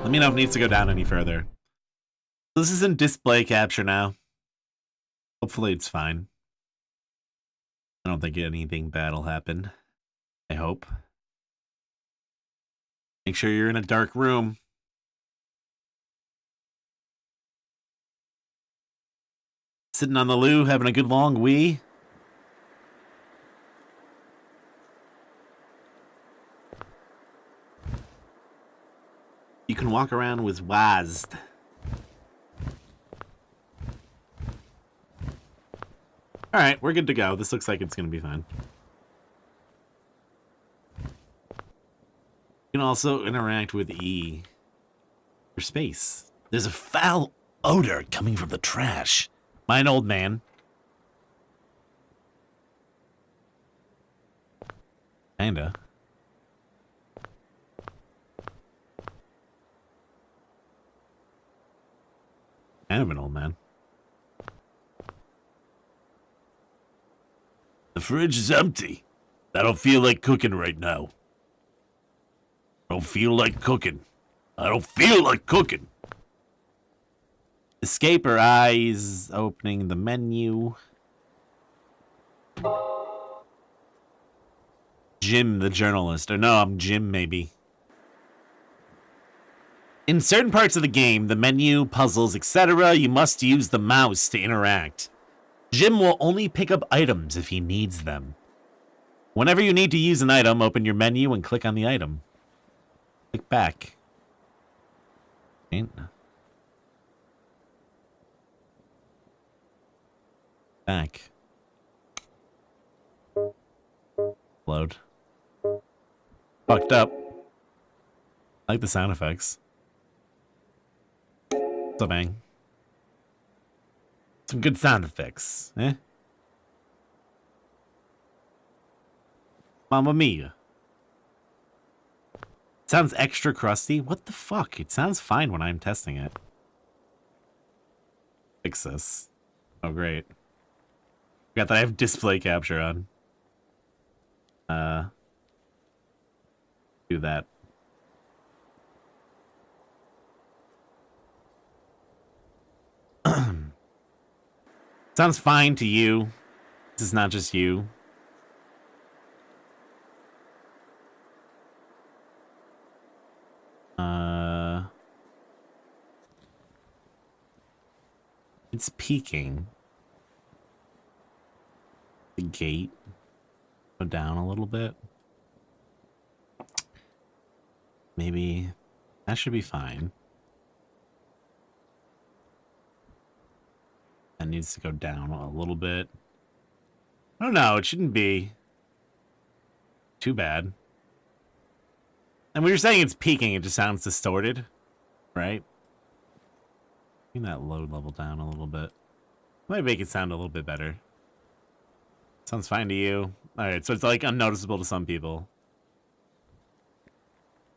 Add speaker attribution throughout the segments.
Speaker 1: Let me know if it needs to go down any further. This isn't display capture now. Hopefully it's fine. I don't think anything bad will happen. I hope. Make sure you're in a dark room. Sitting on the loo, having a good long wee. You can walk around with WASD. Alright, we're good to go. This looks like it's going to be fine. You can also interact with E for space. There's a foul odor coming from the trash. Mine old man. Kinda. Kind of an old man. The fridge is empty. I don't feel like cooking right now. I don't feel like cooking. I don't feel like cooking. Escape her eyes. Opening the menu. Jim, the journalist. Or no, I'm Jim, maybe. In certain parts of the game, the menu, puzzles, etc., you must use the mouse to interact. Jim will only pick up items if he needs them. Whenever you need to use an item, open your menu and click on the item. Click back. Back. Load. Fucked up. I like the sound effects. So bang. Some good sound effects, eh? Mamma mia. It sounds extra crusty. What the fuck? It sounds fine when I'm testing it. Fix this. Oh, great. Forgot that I have display capture on. Do that. Sounds fine to you. This is not just you. It's peaking. The gate. Go down a little bit. Maybe that should be fine. That needs to go down a little bit. I don't know. It shouldn't be too bad. And when you're saying it's peaking, it just sounds distorted, right? Bring that load level down a little bit. Might make it sound a little bit better. Sounds fine to you. Alright, so it's like unnoticeable to some people.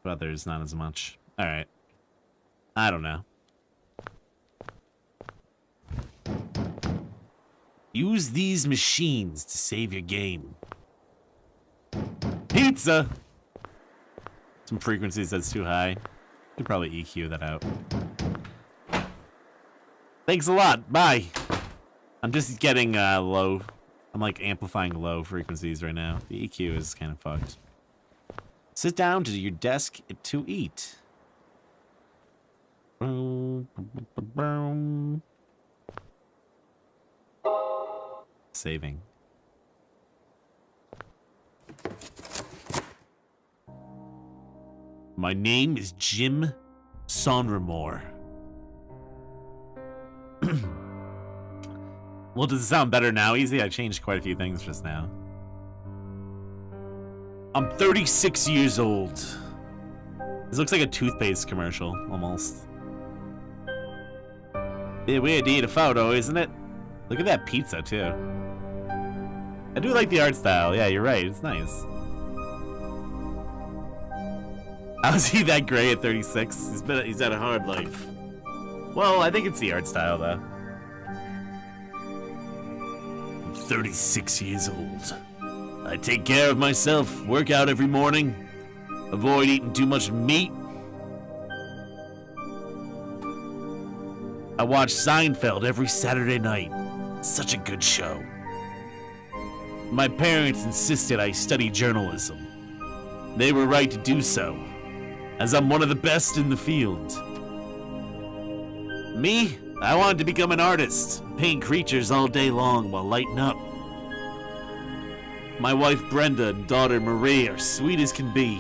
Speaker 1: To others, not as much. Alright. I don't know. Use these machines to save your game. Pizza! Some frequencies that's too high. Could probably EQ that out. Thanks a lot. Bye. I'm just getting low. I'm like amplifying low frequencies right now. The EQ is kind of fucked. Sit down to your desk to eat. Saving. My name is Jim Sonrimor. Well, does it sound better now, Easy? I changed quite a few things just now. I'm 36 years old. This looks like a toothpaste commercial, almost. Bit weird to eat a photo, isn't it? Look at that pizza, too. I do like the art style. Yeah, you're right. It's nice. How is he that gray at 36? He's had a hard life. Well, I think it's the art style, though. I'm 36 years old. I take care of myself, work out every morning, avoid eating too much meat. I watch Seinfeld every Saturday night. Such a good show. My parents insisted I study journalism. They were right to do so, as I'm one of the best in the field. Me? I wanted to become an artist, paint creatures all day long while lighting up. My wife Brenda and daughter Marie are sweet as can be.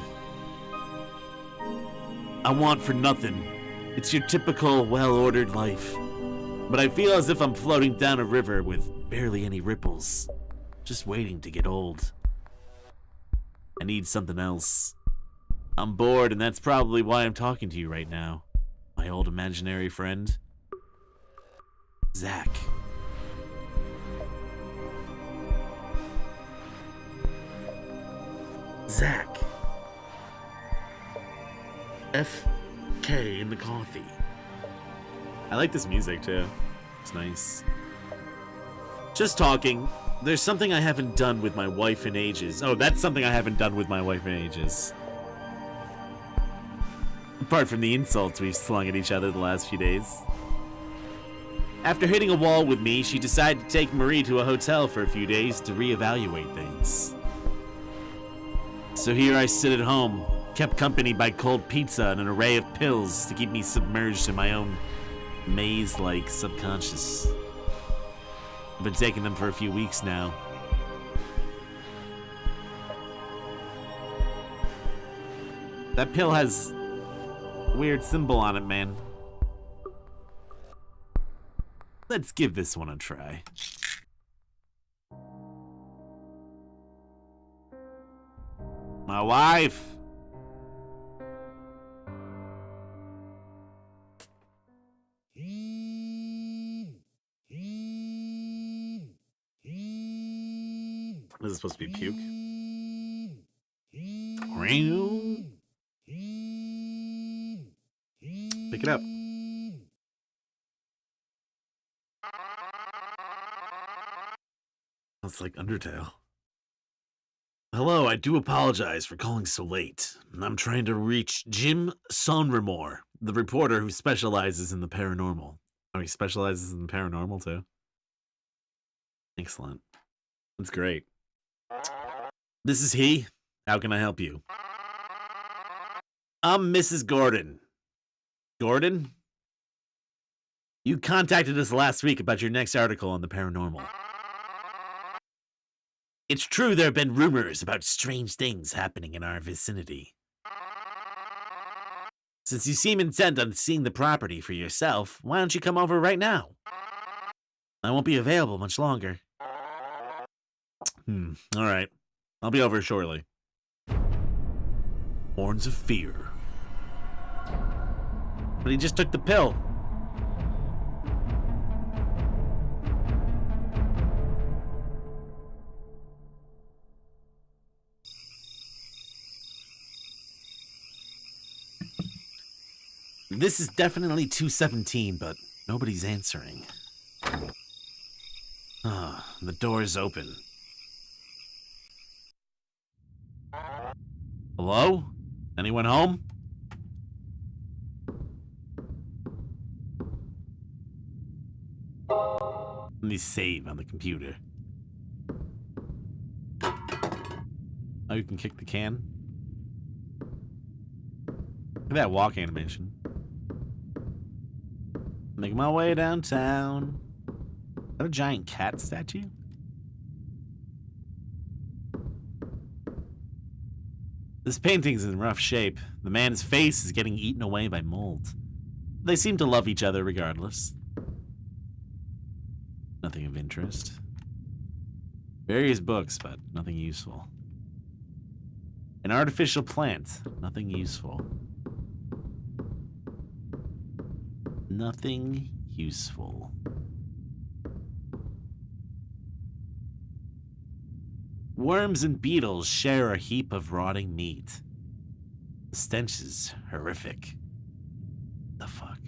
Speaker 1: I want for nothing. It's your typical, well-ordered life. But I feel as if I'm floating down a river with barely any ripples, just waiting to get old. I need something else. I'm bored, and that's probably why I'm talking to you right now. My old imaginary friend, Zach. Zach. FK in the coffee. I like this music too. It's nice. Just talking. There's something I haven't done with my wife in ages. Oh, that's something I haven't done with my wife in ages. Apart from the insults we've slung at each other the last few days. After hitting a wall with me, she decided to take Marie to a hotel for a few days to reevaluate things. So here I sit at home, kept company by cold pizza and an array of pills to keep me submerged in my own maze-like subconscious. I've been taking them for a few weeks now. That pill has a weird symbol on it, man. Let's give this one a try. My wife. This is supposed to be puke. Pick it up. It's like Undertale. Hello, I do apologize for calling so late. I'm trying to reach Jim Sonrimor, the reporter who specializes in the paranormal. Oh, he specializes in the paranormal too? Excellent. That's great. This is he. How can I help you? I'm Mrs. Gordon. Gordon? You contacted us last week about your next article on the paranormal. It's true there have been rumors about strange things happening in our vicinity. Since you seem intent on seeing the property for yourself, why don't you come over right now? I won't be available much longer. Alright. I'll be over shortly. Horns of fear. But he just took the pill. This is definitely 217, but nobody's answering. The door's open. Hello? Anyone home? Let me save on the computer. Oh, you can kick the can? Look at that walk animation. Making my way downtown. Is that a giant cat statue? This painting's in rough shape. The man's face is getting eaten away by mold. They seem to love each other regardless. Nothing of interest. Various books, but nothing useful. An artificial plant. Nothing useful. Nothing useful. Worms and beetles share a heap of rotting meat. The stench is horrific. The fuck?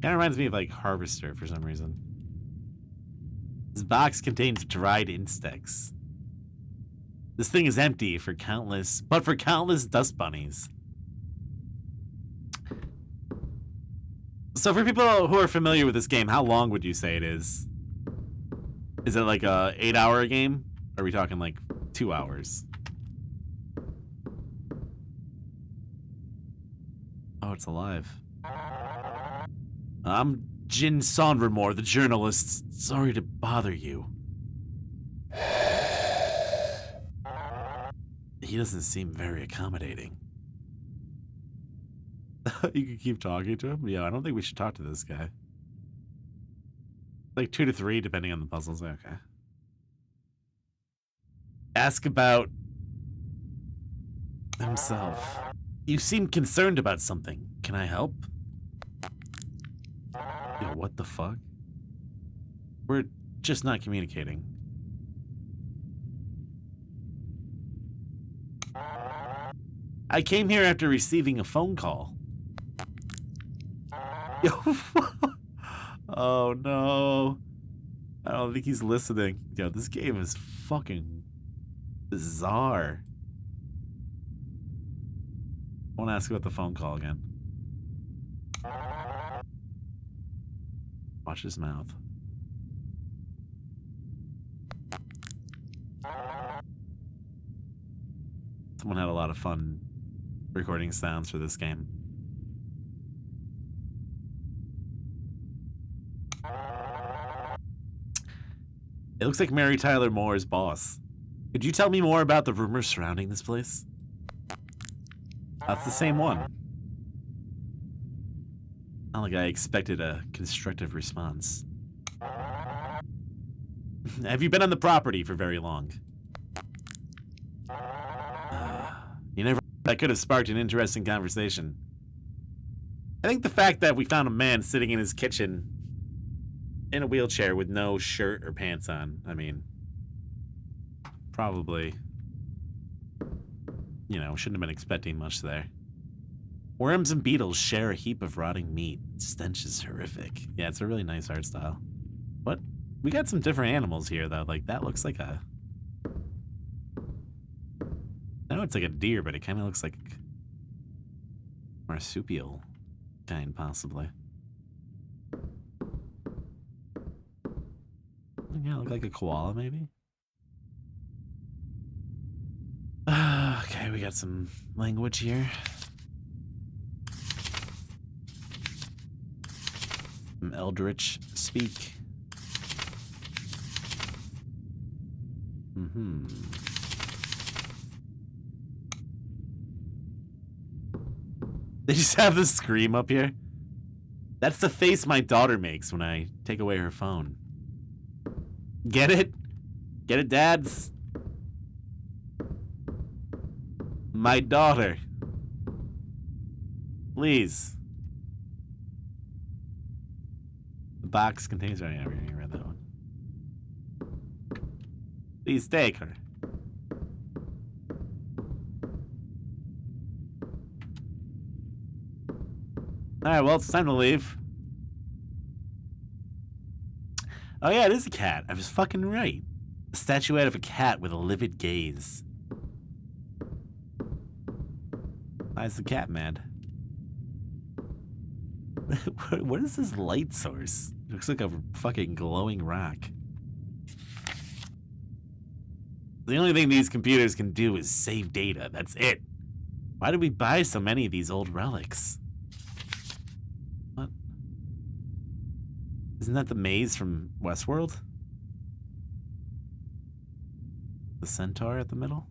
Speaker 1: Kinda reminds me of like Harvester for some reason. This box contains dried insects. This thing is empty for countless dust bunnies. So for people who are familiar with this game, how long would you say it is? Is it like a 8-hour game? Or are we talking like 2 hours? Oh, it's alive. I'm Jim Sonrimor, the journalist. Sorry to bother you. He doesn't seem very accommodating. You can keep talking to him? Yeah, I don't think we should talk to this guy. Like 2 to 3, depending on the puzzles. Okay. Ask about himself. You seem concerned about something. Can I help? Yo, what the fuck? We're just not communicating. I came here after receiving a phone call. Yo, oh no. I don't think he's listening. Yo, this game is fucking bizarre. I want to ask about the phone call again. Watch his mouth. Someone had a lot of fun recording sounds for this game. It looks like Mary Tyler Moore's boss. Could you tell me more about the rumors surrounding this place? That's the same one. Not like I expected a constructive response. Have you been on the property for very long? You never. That could have sparked an interesting conversation. I think the fact that we found a man sitting in his kitchen in a wheelchair with no shirt or pants on, I mean, probably, you know, shouldn't have been expecting much there. Worms and beetles share a heap of rotting meat. Stench is horrific. Yeah, it's a really nice art style. What? We got some different animals here, though. Like, that looks like a... I know it's like a deer, but it kind of looks like a marsupial kind, possibly. Yeah, look like a koala, maybe? Okay, we got some language here. Some Eldritch speak. They just have the scream up here. That's the face my daughter makes when I take away her phone. Get it? Get it, dads? My daughter. Please. The box contains... Oh, yeah, we already read that one. Please take her. Alright, well, it's time to leave. Oh yeah, it is a cat. I was fucking right. A statuette of a cat with a livid gaze. Why is the cat mad? What is this light source? It looks like a fucking glowing rock. The only thing these computers can do is save data. That's it. Why did we buy so many of these old relics? What? Isn't that the maze from Westworld? The centaur at the middle?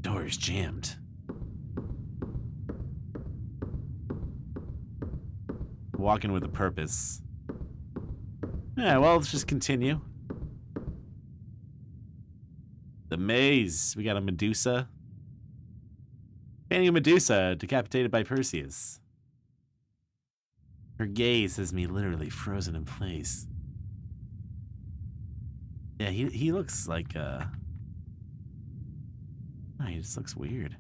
Speaker 1: Door is jammed. Walking with a purpose. Yeah, well, let's just continue. The maze. We got a Medusa. Painting a Medusa decapitated by Perseus. Her gaze has me literally frozen in place. Yeah, he looks like oh, he just looks weird.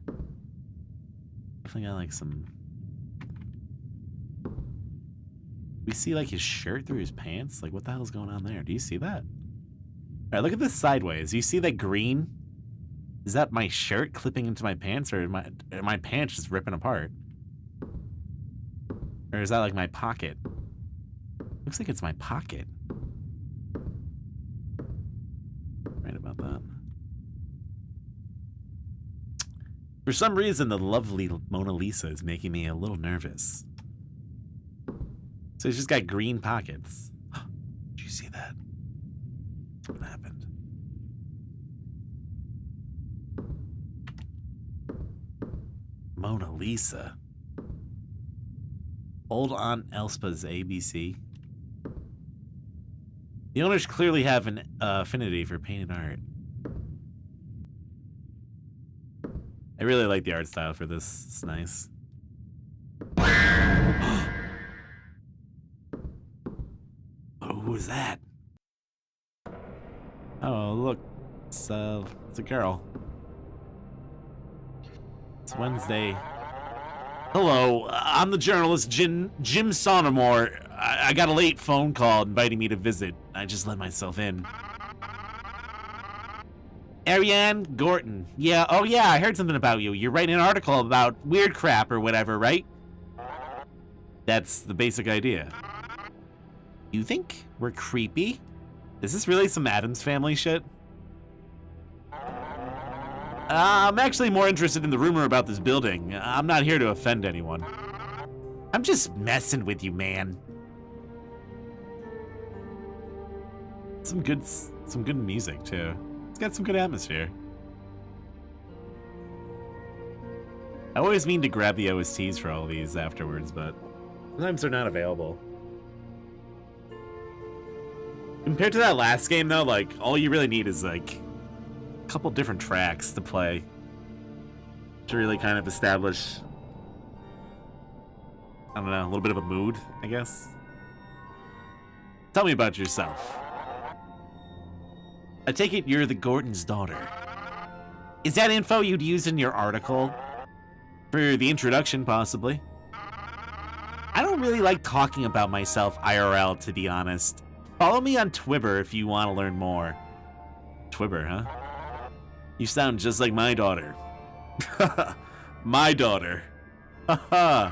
Speaker 1: Definitely got like some... We see like his shirt through his pants? Like what the hell's going on there? Do you see that? Alright, look at this sideways. You see that green? Is that my shirt clipping into my pants, or are my pants just ripping apart? Or is that like my pocket? Looks like it's my pocket. Right about that. For some reason, the lovely Mona Lisa is making me a little nervous. So she's got green pockets. Did you see that? What happened? Mona Lisa. Old Aunt Elspa's ABC. The owners clearly have an affinity for painted art. I really like the art style for this. It's nice. Oh, who is that? Oh, look. It's a girl. It's Wednesday. Hello, I'm the journalist Jim Sonrimor. I got a late phone call inviting me to visit. I just let myself in. Ariane Gorton. Yeah, oh yeah, I heard something about you. You're writing an article about weird crap or whatever, right? That's the basic idea. You think we're creepy? Is this really some Addams Family shit? I'm actually more interested in the rumor about this building. I'm not here to offend anyone. I'm just messing with you, man. Some good music too. It's got some good atmosphere. I always mean to grab the OSTs for all of these afterwards, but sometimes they're not available. Compared to that last game though, like, all you really need is like a couple different tracks to play to really kind of establish, I don't know, a little bit of a mood, I guess. Tell me about yourself. I take it you're the Gordon's daughter. Is that info you'd use in your article? For the introduction, possibly. I don't really like talking about myself IRL, to be honest. Follow me on Twitter if you want to learn more. Twitter, huh? You sound just like my daughter. My daughter. Haha.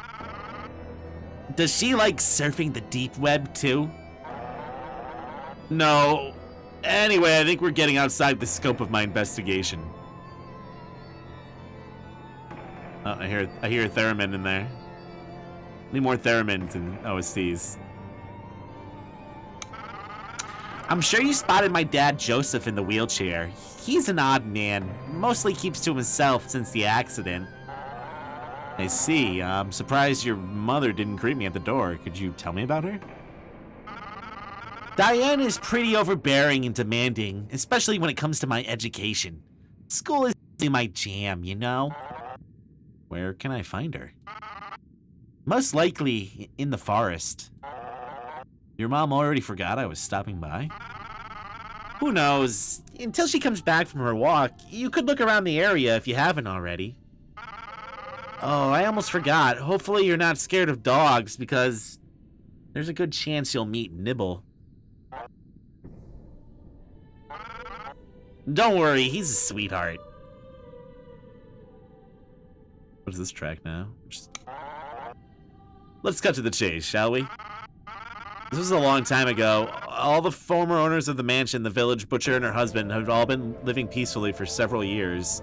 Speaker 1: Does she like surfing the deep web too? No. Anyway, I think we're getting outside the scope of my investigation. Oh, I hear a theremin in there. Need more theremins and OSTs. I'm sure you spotted my dad Joseph in the wheelchair. He's an odd man, mostly keeps to himself since the accident. I see. I'm surprised your mother didn't greet me at the door. Could you tell me about her? Diane is pretty overbearing and demanding, especially when it comes to my education. School is my jam, you know? Where can I find her? Most likely in the forest. Your mom already forgot I was stopping by? Who knows? Until she comes back from her walk, you could look around the area if you haven't already. Oh, I almost forgot. Hopefully you're not scared of dogs, because there's a good chance you'll meet Nibble. Don't worry, he's a sweetheart. What is this track now? Let's cut to the chase, shall we? This was a long time ago. All the former owners of the mansion, the village butcher and her husband, have all been living peacefully for several years.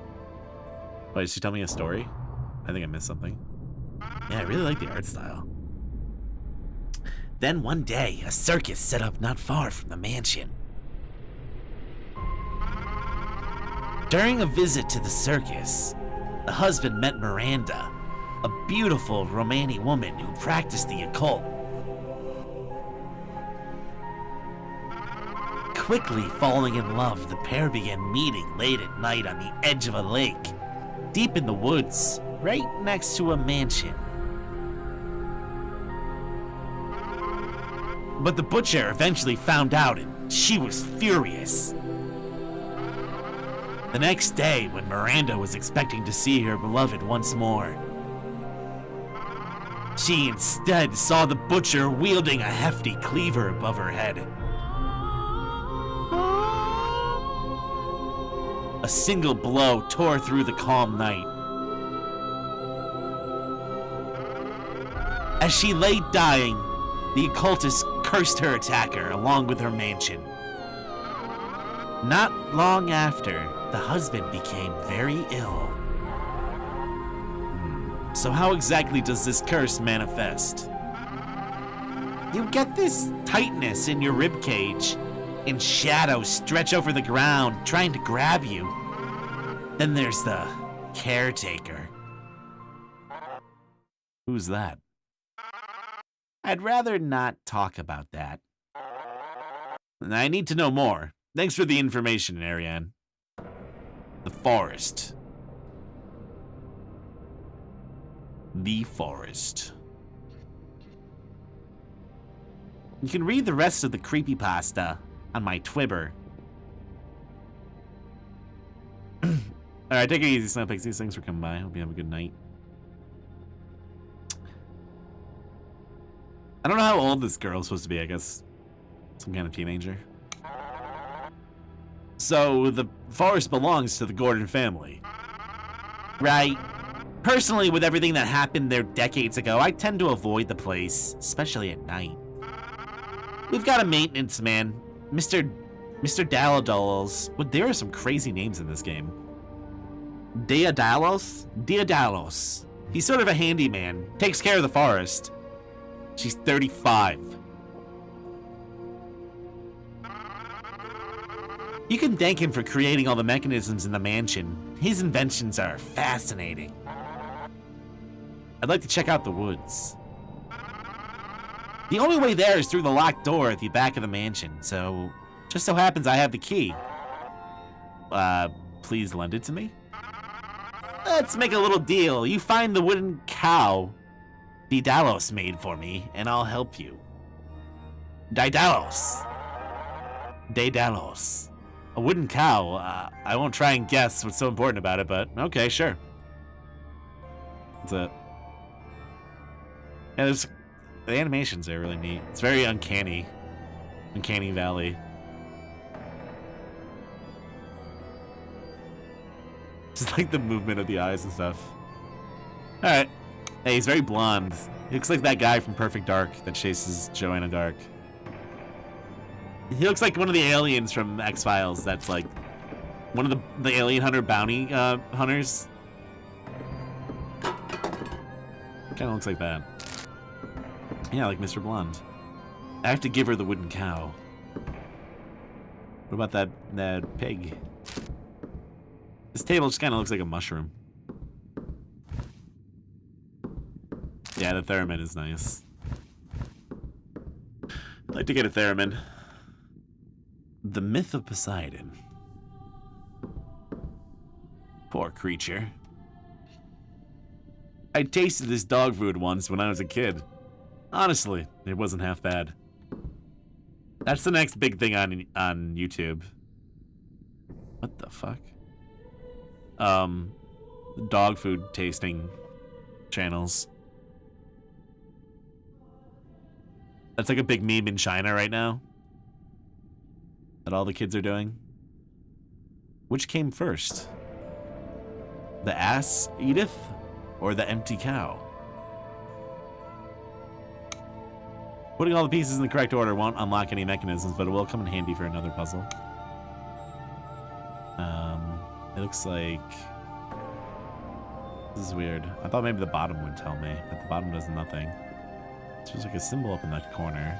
Speaker 1: Wait, did she tell me a story? I think I missed something. Yeah, I really like the art style. Then one day, a circus set up not far from the mansion. During a visit to the circus, the husband met Miranda, a beautiful Romani woman who practiced the occult. Quickly falling in love, the pair began meeting late at night on the edge of a lake, deep in the woods, right next to a mansion. But the butcher eventually found out and she was furious. The next day, when Miranda was expecting to see her beloved once more, she instead saw the butcher wielding a hefty cleaver above her head. A single blow tore through the calm night. As she lay dying, the occultist cursed her attacker along with her mansion. Not long after, the husband became very ill. So how exactly does this curse manifest? You get this tightness in your ribcage, and shadows stretch over the ground trying to grab you. Then there's the caretaker. Who's that? I'd rather not talk about that. I need to know more. Thanks for the information, Ariane. The forest. The forest. You can read the rest of the creepypasta on my Twibber. Alright, take it easy, Snowpix. These things for coming by. Hope you have a good night. I don't know how old this girl is supposed to be, I guess. Some kind of teenager. So, the forest belongs to the Gordon family. Right. Personally, with everything that happened there decades ago, I tend to avoid the place, especially at night. We've got a maintenance man, Mr. Daedalus. But there are some crazy names in this game. Daedalus? Daedalus. He's sort of a handyman, takes care of the forest. She's 35. You can thank him for creating all the mechanisms in the mansion. His inventions are fascinating. I'd like to check out the woods. The only way there is through the locked door at the back of the mansion, so just so happens I have the key. Please lend it to me? Let's make a little deal. You find the wooden cow Daedalus made for me, and I'll help you. Daedalus. Daedalus. A wooden cow. I won't try and guess what's so important about it, but okay, sure. That's it. Yeah, the animations are really neat. It's very uncanny. Uncanny Valley. Just like the movement of the eyes and stuff. Alright. Hey, he's very blonde. He looks like that guy from Perfect Dark that chases Joanna Dark. He looks like one of the aliens from X-Files that's like one of the alien hunter bounty hunters. Kind of looks like that. Yeah, like Mr. Blonde. I have to give her the wooden cow. What about that pig? This table just kind of looks like a mushroom. Yeah, the theremin is nice. I'd like to get a theremin. The myth of Poseidon. Poor creature. I tasted this dog food once when I was a kid. Honestly, it wasn't half bad. That's the next big thing on YouTube. What the fuck? Dog food tasting channels. That's like a big meme in China right now. That all the kids are doing. Which came first? The ass Edith or the empty cow? Putting all the pieces in the correct order won't unlock any mechanisms, but it will come in handy for another puzzle. It looks like... This is weird. I thought maybe the bottom would tell me, but the bottom does nothing. It's just like a symbol up in that corner.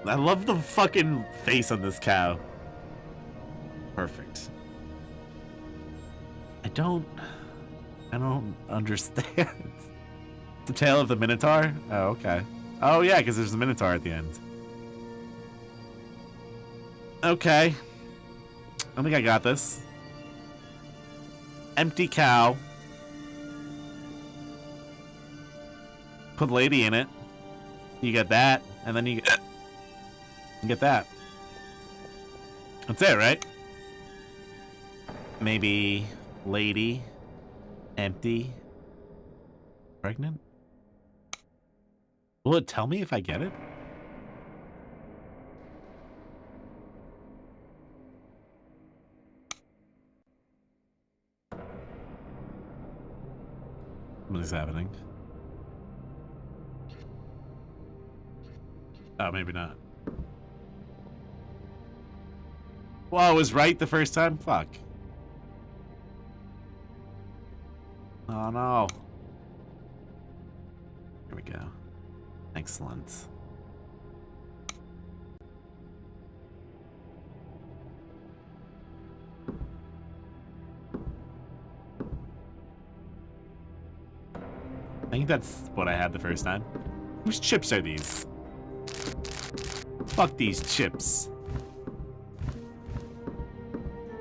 Speaker 1: I love the fucking face on this cow. Perfect. I don't understand. The tale of the Minotaur? Oh, okay. Oh, yeah, because there's a Minotaur at the end. Okay. I think I got this. Empty cow. Put lady in it. You get that, and then you get that. That's it, right? Maybe lady, empty, pregnant? Will it tell me if I get it? What is happening? Oh, maybe not. Well, I was right the first time? Fuck. Oh, no. Here we go. Excellent. I think that's what I had the first time. Whose chips are these? Fuck these chips.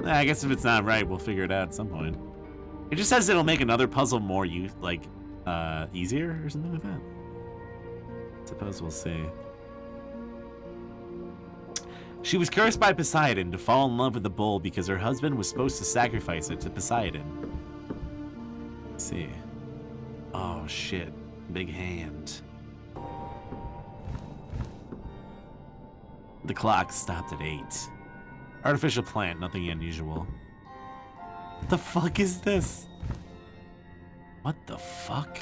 Speaker 1: I guess if it's not right, we'll figure it out at some point. It just says it'll make another puzzle more easier or something like that. Suppose we'll see. She was cursed by Poseidon to fall in love with the bull because her husband was supposed to sacrifice it to Poseidon. Let's see. Oh shit. Big hand. The clock stopped at 8. Artificial plant, nothing unusual. What the fuck is this? What the fuck?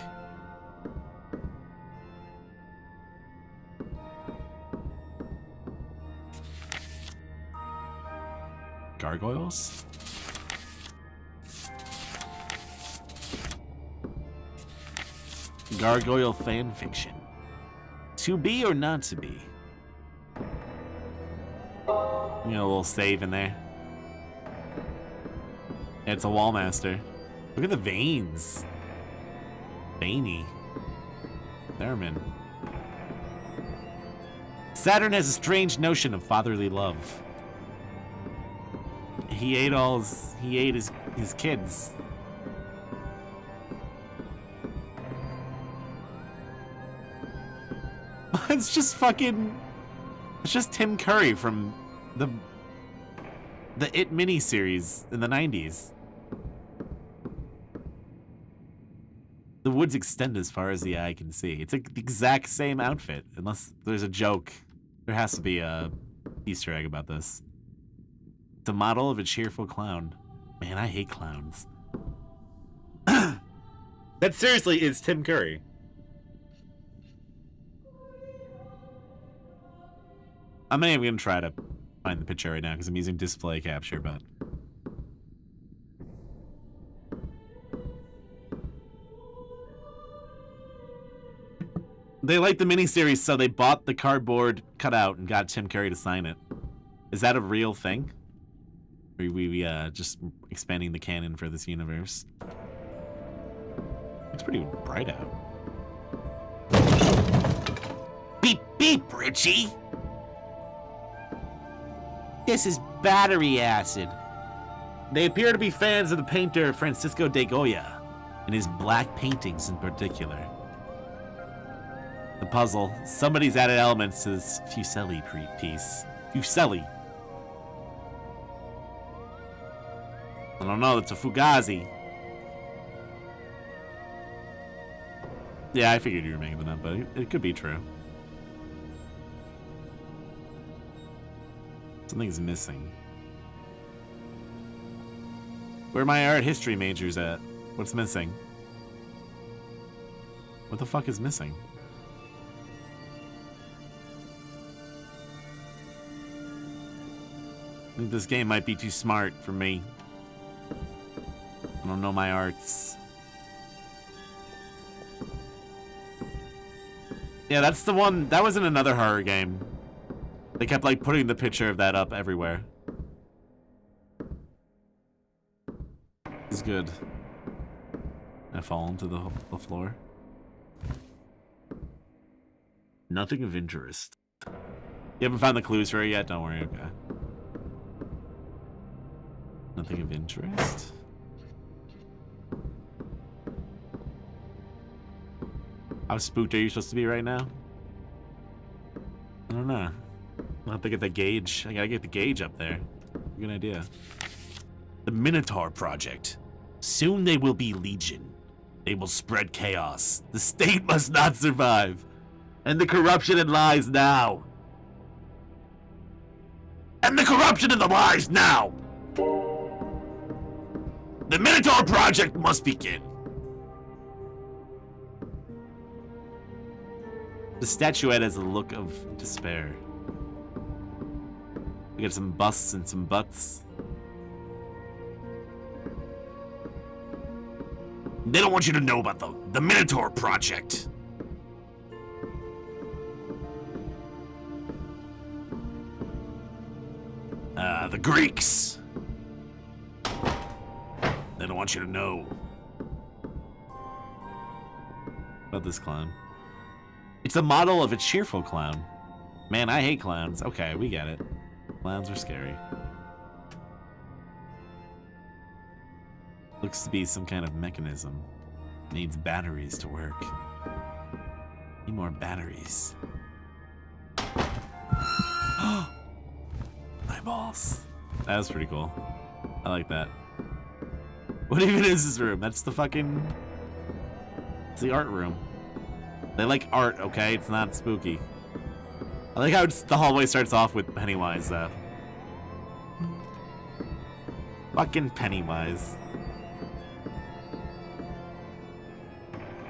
Speaker 1: Gargoyles? Gargoyle fan fiction. To be or not to be? You know, a little save in there. It's a Wallmaster. Look at the veins. Veiny. Theremin. Saturn has a strange notion of fatherly love. He ate his kids. It's just fucking... It's just Tim Curry from the It miniseries in the 90s. The woods extend as far as the eye can see. It's like the exact same outfit, unless there's a joke. There has to be a Easter egg about this. It's a model of a cheerful clown. Man, I hate clowns. That seriously is Tim Curry. I'm not even gonna try to find the picture right now because I'm using display capture, but they like the miniseries, so they bought the cardboard cutout and got Tim Curry to sign it. Is that a real thing? Or are we just expanding the canon for this universe? It's pretty bright out. Beep beep, Richie! This is battery acid. They appear to be fans of the painter Francisco de Goya, and his black paintings in particular. The puzzle. Somebody's added elements to this Fuseli piece. Fuseli. I don't know, it's a Fugazi. Yeah, I figured you were making it up, but it could be true. Something's missing. Where are my art history majors at? What's missing? What the fuck is missing? I think this game might be too smart for me. I don't know my arts. Yeah, that's the one. That was in another horror game. They kept like putting the picture of that up everywhere. It's good. I fall into the floor. Nothing of interest. You haven't found the clues for it yet? Don't worry, okay. Nothing of interest? How spooked are you supposed to be right now? I don't know. I'll have to get the gauge. I gotta get the gauge up there. Good idea. The Minotaur Project. Soon they will be legion. They will spread chaos. The state must not survive. And the corruption and lies now. And the corruption and the lies now. The Minotaur Project must begin. The statuette has a look of despair. We got some busts and some butts. They don't want you to know about the Minotaur Project. The Greeks. They don't want you to know about this clown. It's a model of a cheerful clown. Man, I hate clowns. Okay, we get it. Clowns are scary. Looks to be some kind of mechanism. Needs batteries to work. Need more batteries. Eyeballs. That was pretty cool. I like that. What even is this room? That's the fucking... It's the art room. They like art, okay? It's not spooky. I like how the hallway starts off with Pennywise, though. Fucking Pennywise.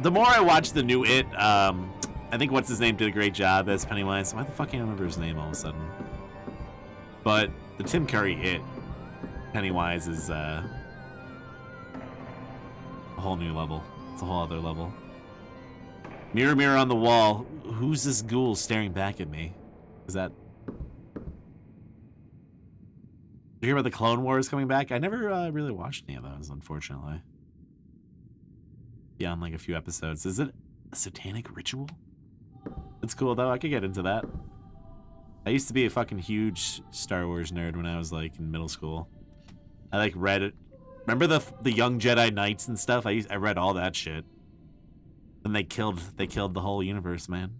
Speaker 1: The more I watch the new It, I think what's his name did a great job as Pennywise. Why the fuck can't I remember his name all of a sudden? But the Tim Curry It, Pennywise is a whole new level. It's a whole other level. Mirror, mirror on the wall. Who's this ghoul staring back at me? Is that... Did you hear about the Clone Wars coming back? I never really watched any of those, unfortunately. Beyond like a few episodes. Is it a satanic ritual? It's cool though. I could get into that. I used to be a fucking huge Star Wars nerd when I was like in middle school. I like read it. Remember the Young Jedi Knights and stuff? I read all that shit. And they killed the whole universe, man.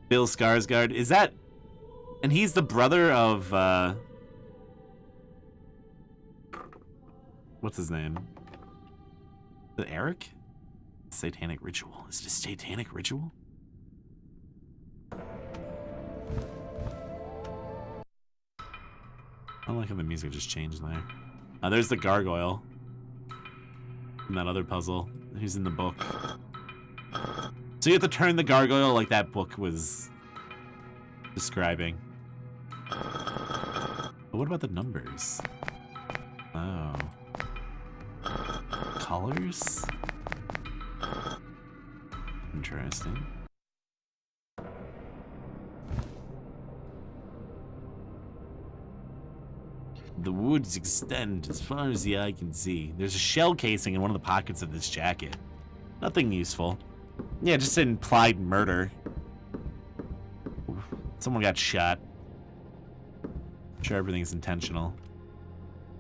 Speaker 1: Bill Skarsgård, is that? And he's the brother of what's his name? Is it Eric? Satanic ritual. Is it a satanic ritual? I don't like how the music just changed there. There's the gargoyle. And that other puzzle. Who's in the book. So you have to turn the gargoyle like that book was describing. But what about the numbers? Oh. Colors? Interesting. The woods extend as far as the eye can see. There's a shell casing in one of the pockets of this jacket. Nothing useful. Yeah, just an implied murder. Someone got shot. I'm sure everything's intentional.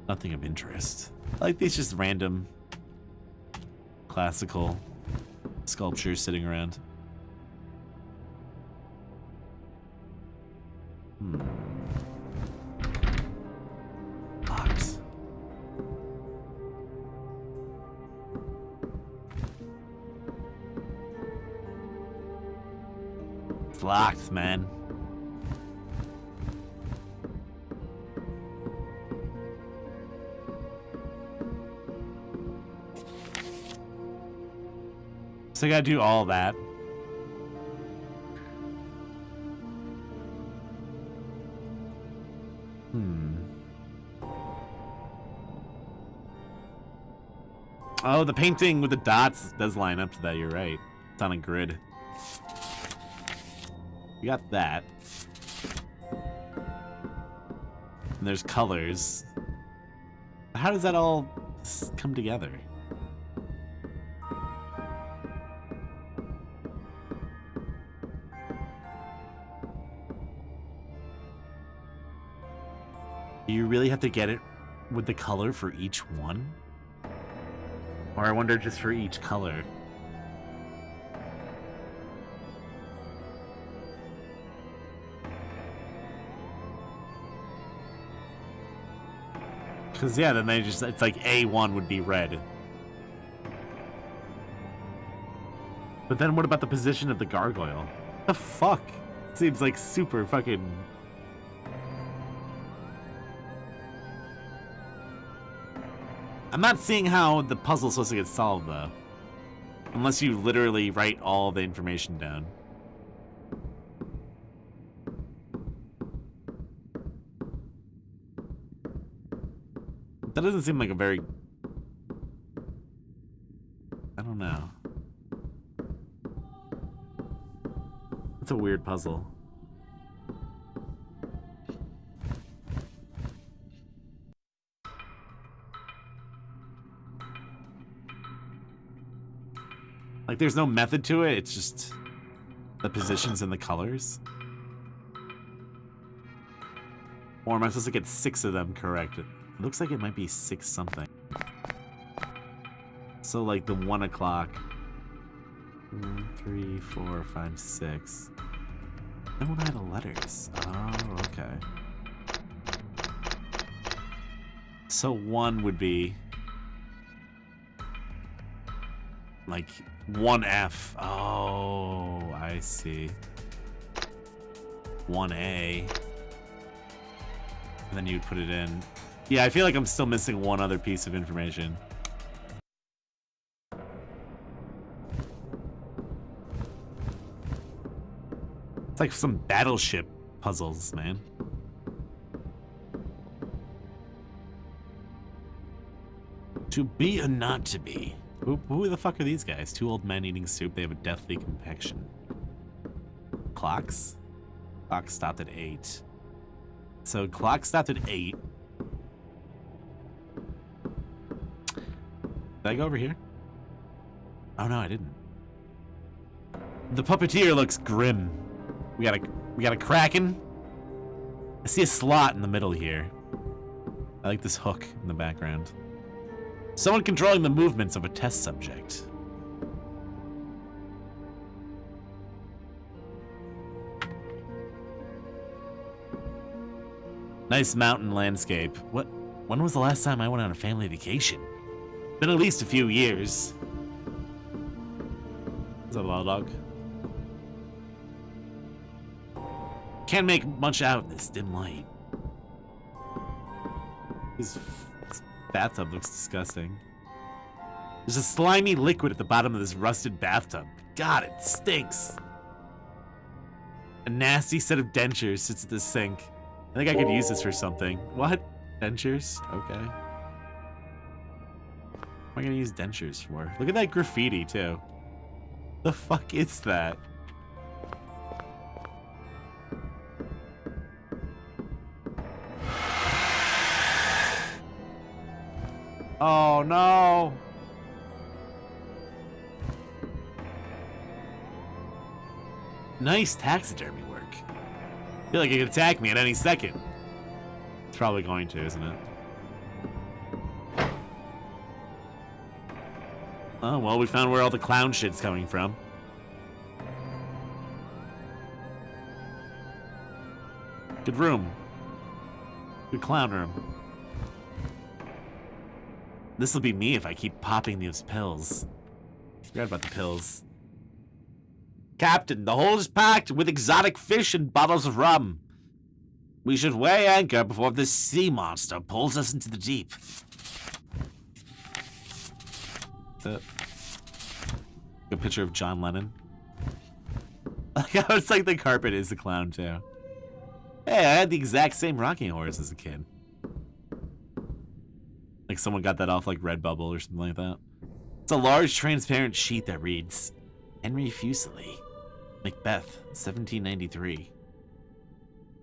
Speaker 1: Nothing of interest. I like these just random classical sculptures sitting around. Locked. It's locked, man. So I gotta do all that. Oh, the painting with the dots does line up to that, you're right. It's on a grid. We got that. And there's colors. How does that all come together? Do you really have to get it with the color for each one? Or I wonder just for each color. Because, yeah, then they just, it's like A1 would be red. But then what about the position of the gargoyle? The fuck? Seems like super fucking... I'm not seeing how the puzzle's supposed to get solved, though. Unless you literally write all the information down. That doesn't seem like a very... I don't know. It's a weird puzzle. Like, there's no method to it, it's just the positions and the colors. Or am I supposed to get 6 of them correct? It looks like it might be 6 something. So, like, the 1 o'clock. 1, 3, 4, 5, 6. I don't have the letters. Oh, okay. So 1 would be... like, 1F. Oh, I see. 1A. And then you'd put it in. Yeah, I feel like I'm still missing one other piece of information. It's like some battleship puzzles, man. To be or not to be? Who the fuck are these guys? 2 old men eating soup. They have a deathly complexion. Clocks? Clock stopped at 8. So clock stopped at 8. Did I go over here? Oh no, I didn't. The puppeteer looks grim. We got a kraken. I see a slot in the middle here. I like this hook in the background. Someone controlling the movements of a test subject. Nice mountain landscape. When was the last time I went on a family vacation? Been at least a few years. What's up, Wild Dog? Can't make much out in this dim light. This bathtub looks disgusting. There's a slimy liquid at the bottom of this rusted bathtub. God, it stinks. A nasty set of dentures sits at the sink. I think I could use this for something. What? Dentures? Okay. What am I gonna use dentures for? Look at that graffiti, too. The fuck is that? Oh no! Nice taxidermy work. I feel like it could attack me at any second. It's probably going to, isn't it? Oh, well, we found where all the clown shit's coming from. Good room. Good clown room. This'll be me if I keep popping these pills. Forgot about the pills. Captain, the hold is packed with exotic fish and bottles of rum. We should weigh anchor before this sea monster pulls us into the deep. A picture of John Lennon. It's like the carpet is the clown too. Hey, I had the exact same rocking horse as a kid. Like someone got that off like Redbubble or something like that. It's a large transparent sheet that reads, Henry Fuseli, Macbeth, 1793.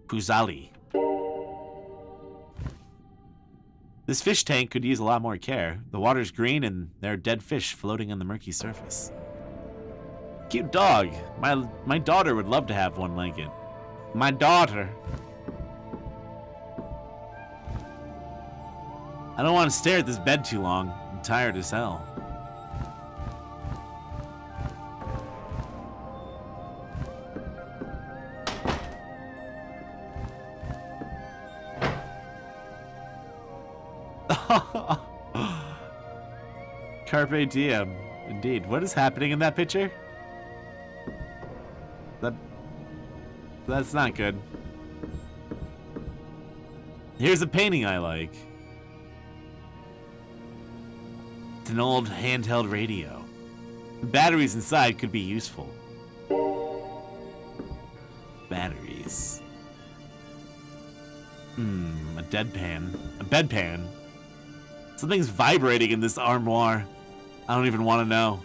Speaker 1: Puzali. This fish tank could use a lot more care. The water's green and there are dead fish floating on the murky surface. Cute dog. My daughter would love to have one like it. My daughter. I don't want to stare at this bed too long. I'm tired as hell. Carpe diem. Indeed. What is happening in that picture? That's not good. Here's a painting I like. It's an old handheld radio. Batteries inside could be useful. Batteries. A deadpan. A bedpan. Something's vibrating in this armoire. I don't even want to know.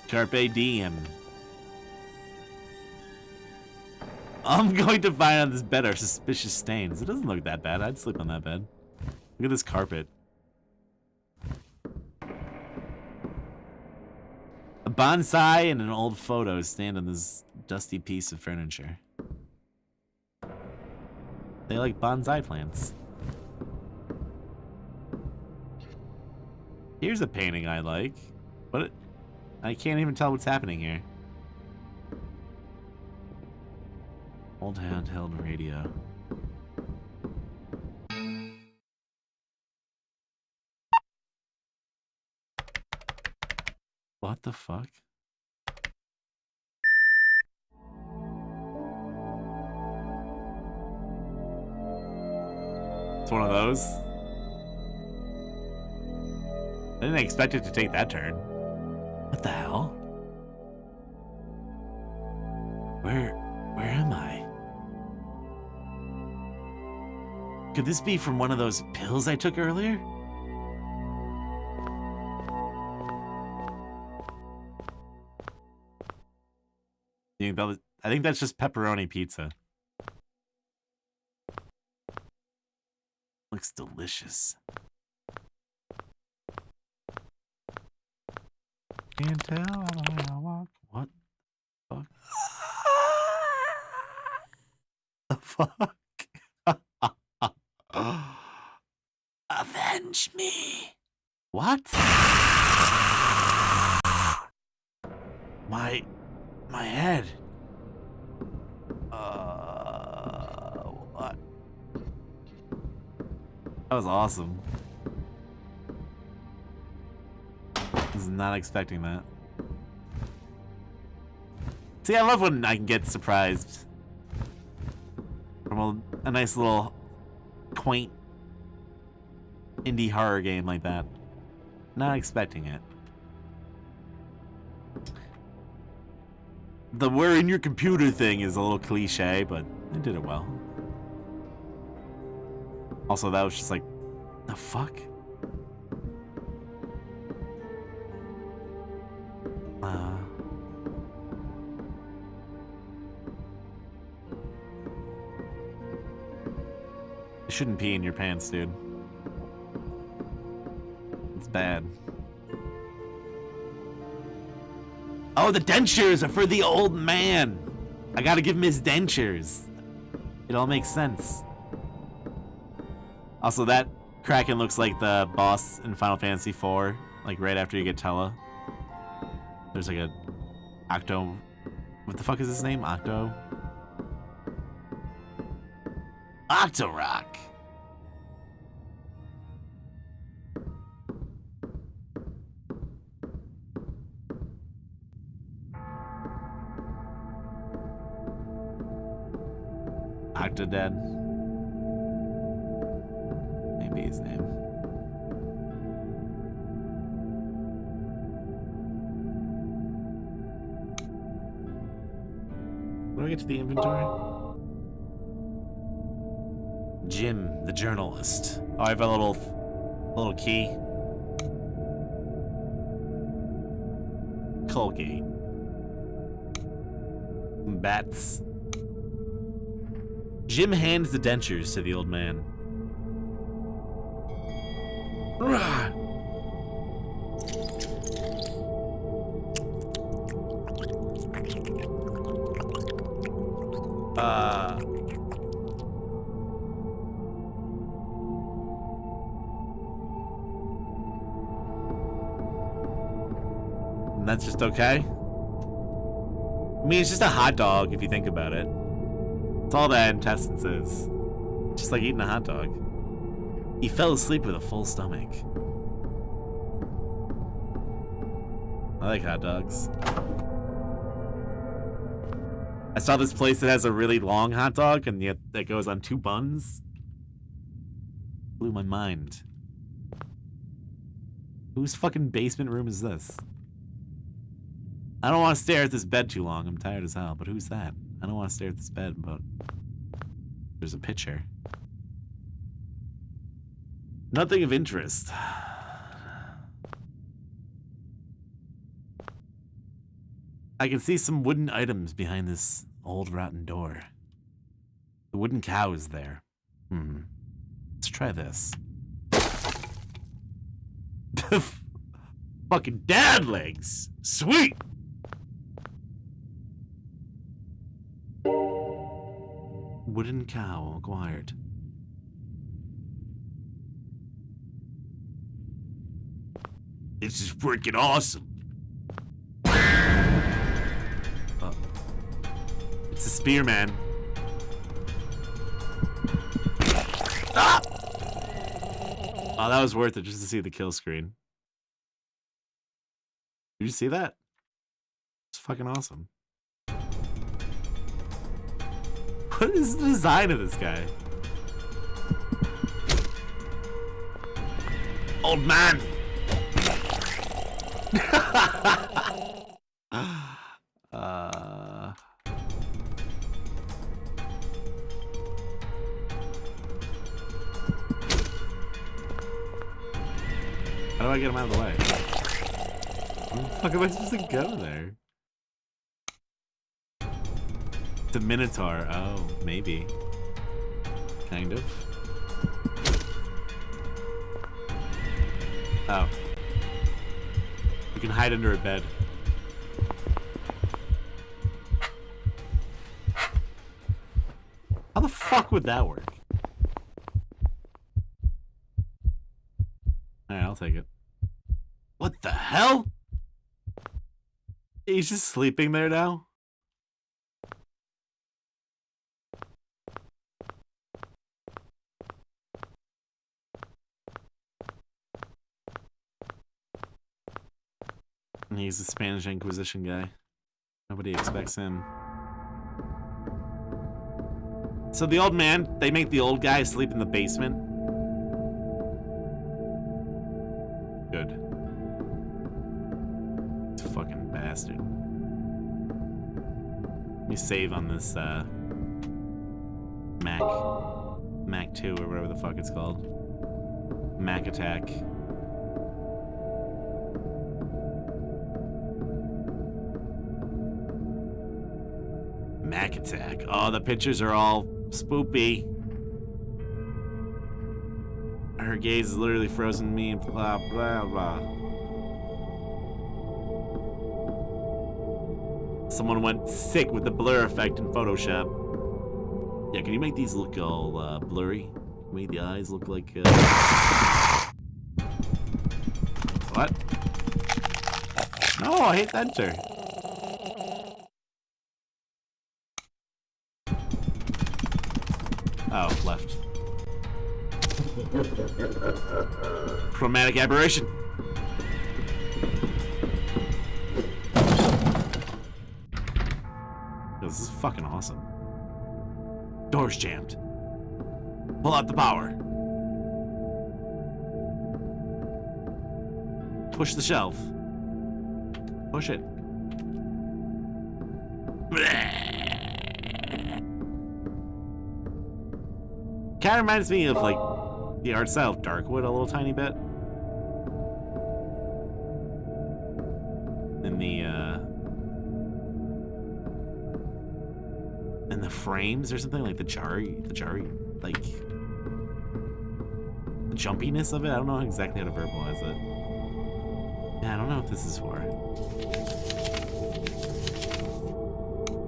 Speaker 1: Carpe diem. I'm going to find on this bed are suspicious stains. It doesn't look that bad. I'd sleep on that bed. Look at this carpet. A bonsai and an old photo stand on this dusty piece of furniture. They like bonsai plants. Here's a painting I like, but I can't even tell what's happening here. Old handheld radio. What the fuck? It's one of those. I didn't expect it to take that turn. What the hell? Where am I? Could this be from one of those pills I took earlier? I think that's just pepperoni pizza. Looks delicious. Can't tell how I walk. What the fuck? The fuck? Avenge me. What? My head. What? That was awesome. I was not expecting that. See, I love when I can get surprised from a nice little quaint indie horror game like that. Not expecting it. The "we're in your computer" thing is a little cliche, but they did it well. Also, that was just like, the fuck? You shouldn't pee in your pants, dude. It's bad. Oh, the dentures are for the old man. I gotta give him his dentures. It all makes sense. Also, that Kraken looks like the boss in Final Fantasy IV, like right after you get Tella. There's like a Octo. What the fuck is his name? Octo? Octorok. Octodad. Maybe his name. When do we get to the inventory? Jim, the journalist. Oh, I have a little key. Colgate. Bats. Jim hands the dentures to the old man. And that's just okay? I mean, it's just a hot dog if you think about it. It's all that intestines is. Just like eating a hot dog. He fell asleep with a full stomach. I like hot dogs. I saw this place that has a really long hot dog and yet that goes on 2 buns. Blew my mind. Whose fucking basement room is this? I don't want to stare at this bed too long. I'm tired as hell. But who's that? I don't want to stare at this bed, but there's a picture. Nothing of interest. I can see some wooden items behind this old rotten door. The wooden cow is there. Let's try this. Fucking dad legs. Sweet. Wooden cow acquired. This is freaking awesome. It's a spearman. Ah! Oh, that was worth it just to see the kill screen. Did you see that? It's fucking awesome. What is the design of this guy? Old man! How do I get him out of the way? Where the fuck am I supposed to go there? The Minotaur. Oh, maybe. Kind of. Oh. You can hide under a bed. How the fuck would that work? Alright, I'll take it. What the hell? He's just sleeping there now? And he's the Spanish Inquisition guy. Nobody expects him. So the old man, they make the old guy sleep in the basement? Good. It's a fucking bastard. Let me save on this, Mac 2 or whatever the fuck it's called. Mac Attack. Mac Attack. Oh, the pictures are all spoopy. Her gaze is literally frozen me, blah, blah, blah. Someone went sick with the blur effect in Photoshop. Yeah, can you make these look all blurry? Make the eyes look like what? No, I hate enter. Oh, left. Chromatic aberration. This is fucking awesome. Door's jammed. Pull out the power. Push the shelf. Push it. Kind of reminds me of like the art style of Darkwood a little tiny bit. And the frames or something, like the jarry, like the jumpiness of it. I don't know exactly how to verbalize it. Yeah, I don't know what this is for.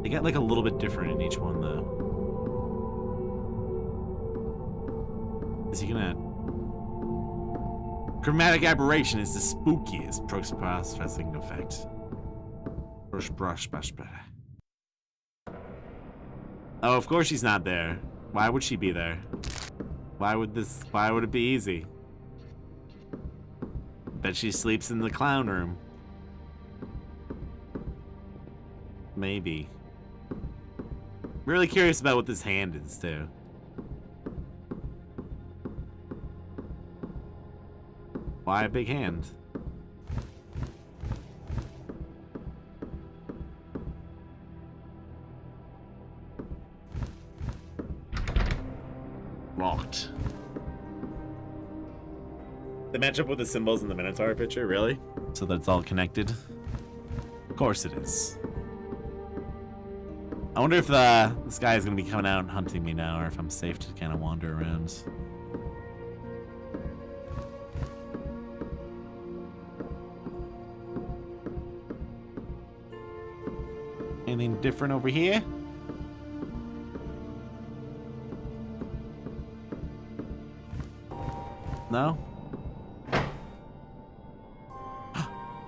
Speaker 1: They got like a little bit different in each one though. Is he gonna... Chromatic aberration is the spookiest post-processing effect. Oh, of course she's not there. Why would she be there? Why would it be easy? Bet she sleeps in the clown room. Maybe. Really curious about what this hand is, too. Why a big hand? Locked. They match up with the symbols in the Minotaur picture, really? So that's all connected? Of course it is. I wonder if this guy is going to be coming out and hunting me now, or if I'm safe to kind of wander around. Anything different over here? No?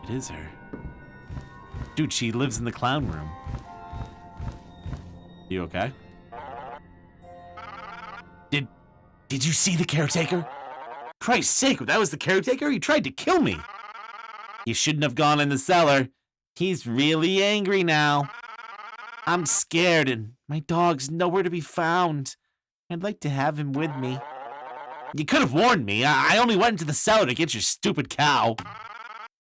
Speaker 1: It is her. Dude, she lives in the clown room. You okay? Did you see the caretaker? Christ's sake, if that was the caretaker, he tried to kill me. You shouldn't have gone in the cellar. He's really angry now. I'm scared and my dog's nowhere to be found. I'd like to have him with me. You could have warned me. I only went into the cellar to get your stupid cow.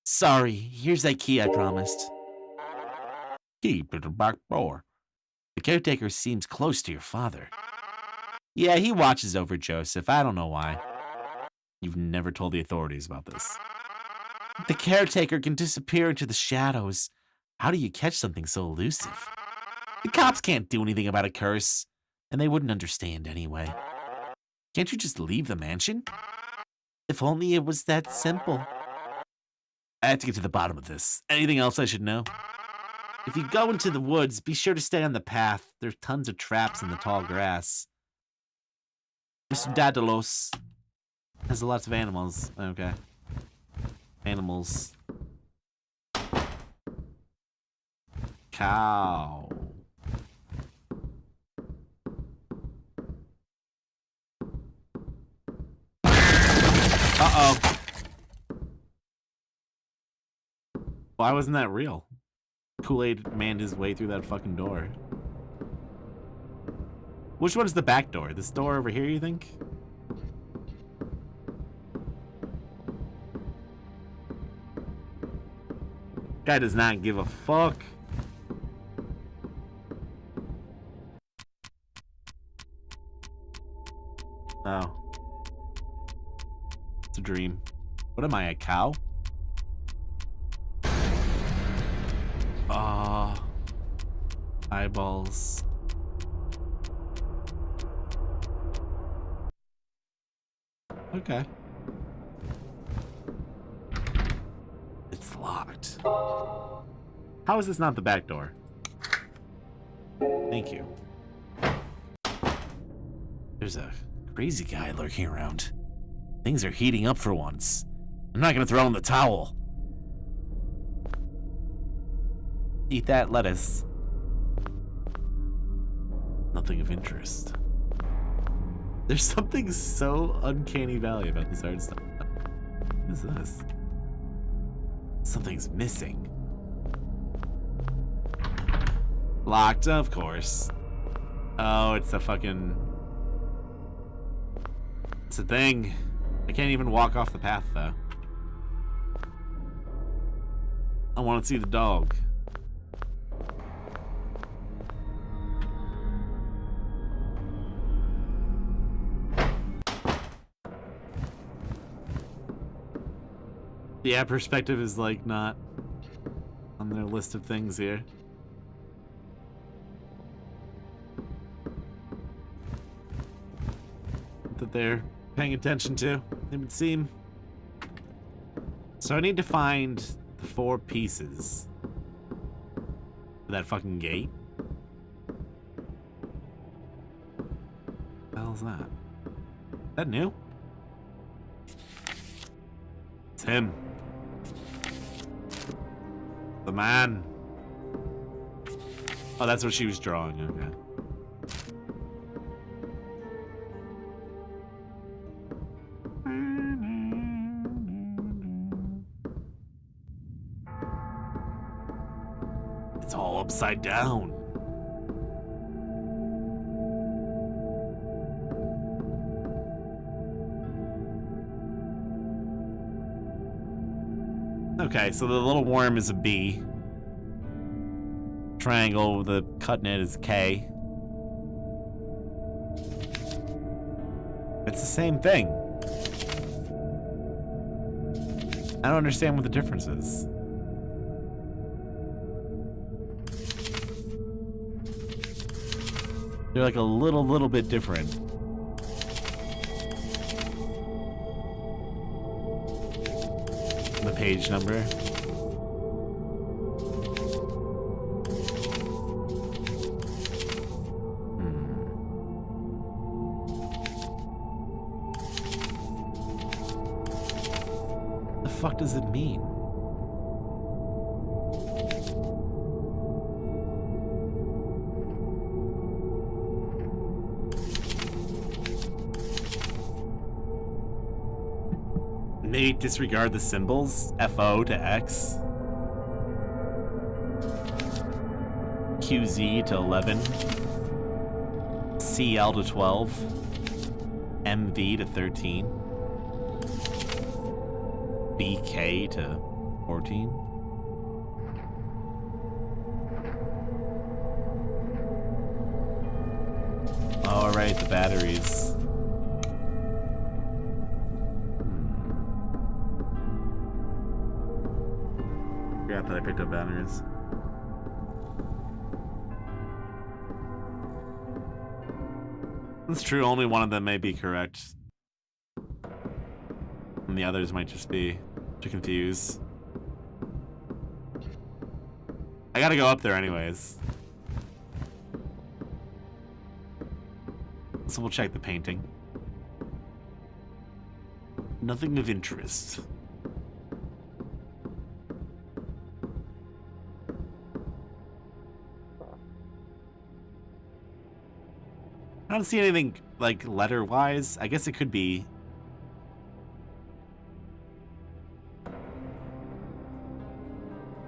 Speaker 1: Sorry, here's that key I promised. Keep it the back door. The caretaker seems close to your father. Yeah, he watches over Joseph. I don't know why. You've never told the authorities about this. The caretaker can disappear into the shadows. How do you catch something so elusive? The cops can't do anything about a curse, and they wouldn't understand anyway. Can't you just leave the mansion? If only it was that simple. I have to get to the bottom of this. Anything else I should know? If you go into the woods, be sure to stay on the path. There's tons of traps in the tall grass. Mr. Daedalus has lots of animals. Okay. Animals. Cow. Uh-oh. Why wasn't that real? Kool-Aid manned his way through that fucking door. Which one's the back door? This door over here, you think? Guy does not give a fuck. Oh. It's a dream. What am I, a cow? Eyeballs. Okay. It's locked. How is this not the back door? Thank you. There's a crazy guy lurking around. Things are heating up for once. I'm not gonna throw in the towel. Eat that lettuce. Nothing of interest. There's something so uncanny valley about this art style. What is this? Something's missing. Locked, of course. Oh, it's a fucking... It's a thing. I can't even walk off the path, though. I want to see the dog. Yeah, perspective is like not on their list of things here. That they're paying attention to, it would seem. So I need to find the 4 pieces for that fucking gate. What the hell is that? Is that new? It's him. The man. Oh, that's what she was drawing, okay. It's all upside down. Okay, so the little worm is a B. Triangle with the cut in it is K. It's the same thing. I don't understand what the difference is. They're like a little bit different. The page number. The fuck does it mean? Maybe disregard the symbols. FO to X. QZ to 11. CL to 12. MV to 13. BK to 14. All right, the batteries. Forgot that I picked up batteries. That's true, only one of them may be correct. And the others might just be to confuse. I gotta go up there anyways. So we'll check the painting. Nothing of interest. I don't see anything, like, letter-wise. I guess it could be...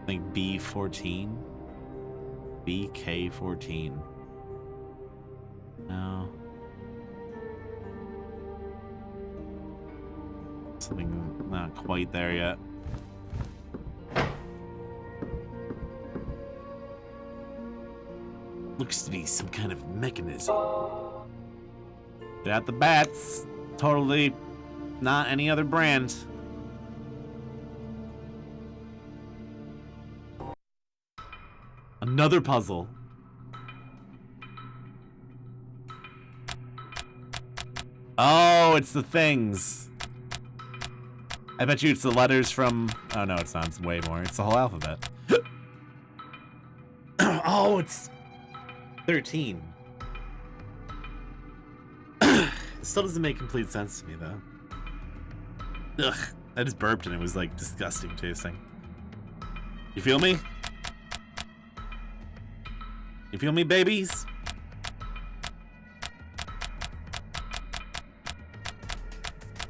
Speaker 1: like B14? BK14. No. Something not quite there yet. Looks to be some kind of mechanism. Got the bats. Totally not any other brand. Another puzzle. Oh, it's the things. I bet you it's the letters from... Oh, no, it's not. It's way more. It's the whole alphabet. Oh, it's 13. It still doesn't make complete sense to me, though. Ugh. I just burped and it was, like, disgusting tasting. You feel me? You feel me, babies?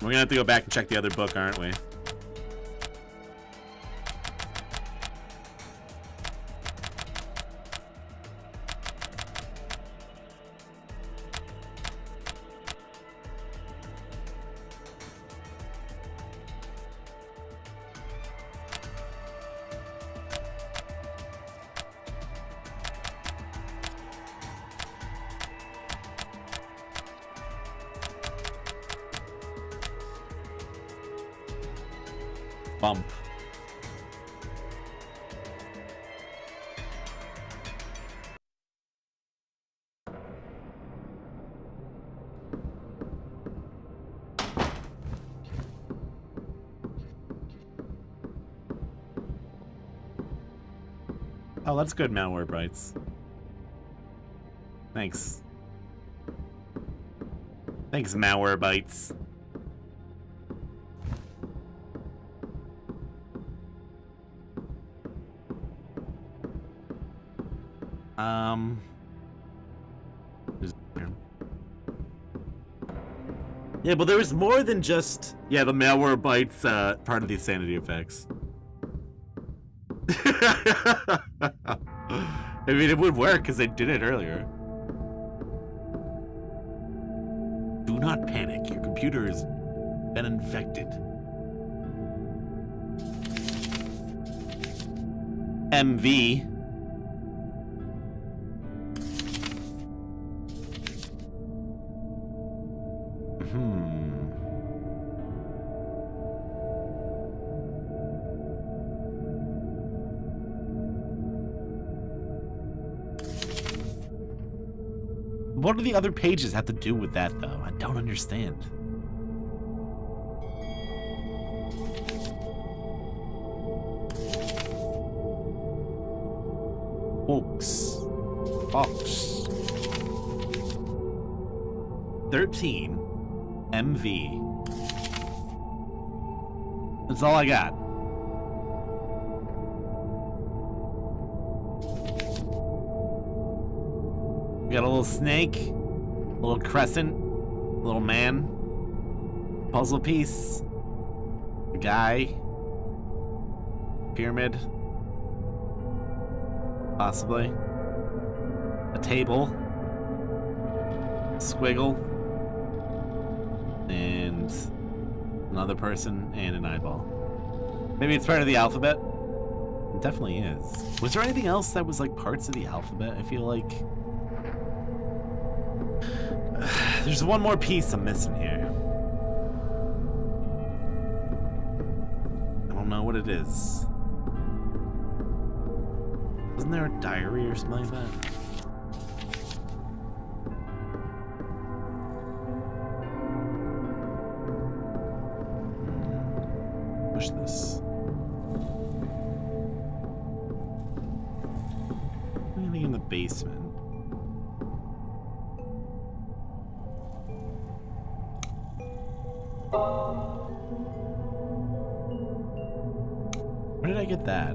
Speaker 1: We're gonna have to go back and check the other book, aren't we? Bump. Oh, that's good, malware bites. Thanks. Thanks, malware bites. Yeah, but there was more than just... Yeah, the malware bites part of the sanity effects. I mean, it would work because they did it earlier. Do not panic. Your computer has been infected. MV. What do the other pages have to do with that, though? I don't understand. Fox. 13 MV. That's all I got. We got a little snake, a little crescent, a little man, puzzle piece, a guy, pyramid, possibly, a table, squiggle, and another person, and an eyeball. Maybe it's part of the alphabet? It definitely is. Was there anything else that was like parts of the alphabet? I feel like... There's one more piece I'm missing here. I don't know what it is. Wasn't there a diary or something like that? Push this. Anything in the basement? Where did I get that?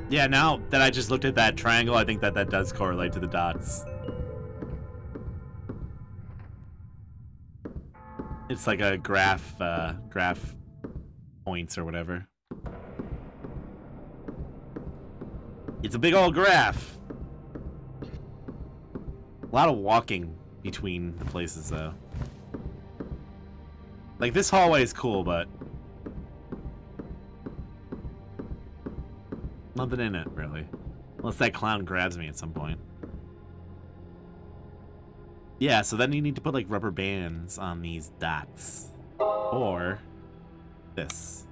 Speaker 1: Yeah, now that I just looked at that triangle, I think that that does correlate to the dots. It's like a graph points or whatever. It's a big old graph. A lot of walking between the places, though. Like, this hallway is cool, but nothing in it, really. Unless that clown grabs me at some point. Yeah, so then you need to put, like, rubber bands on these dots. Or this.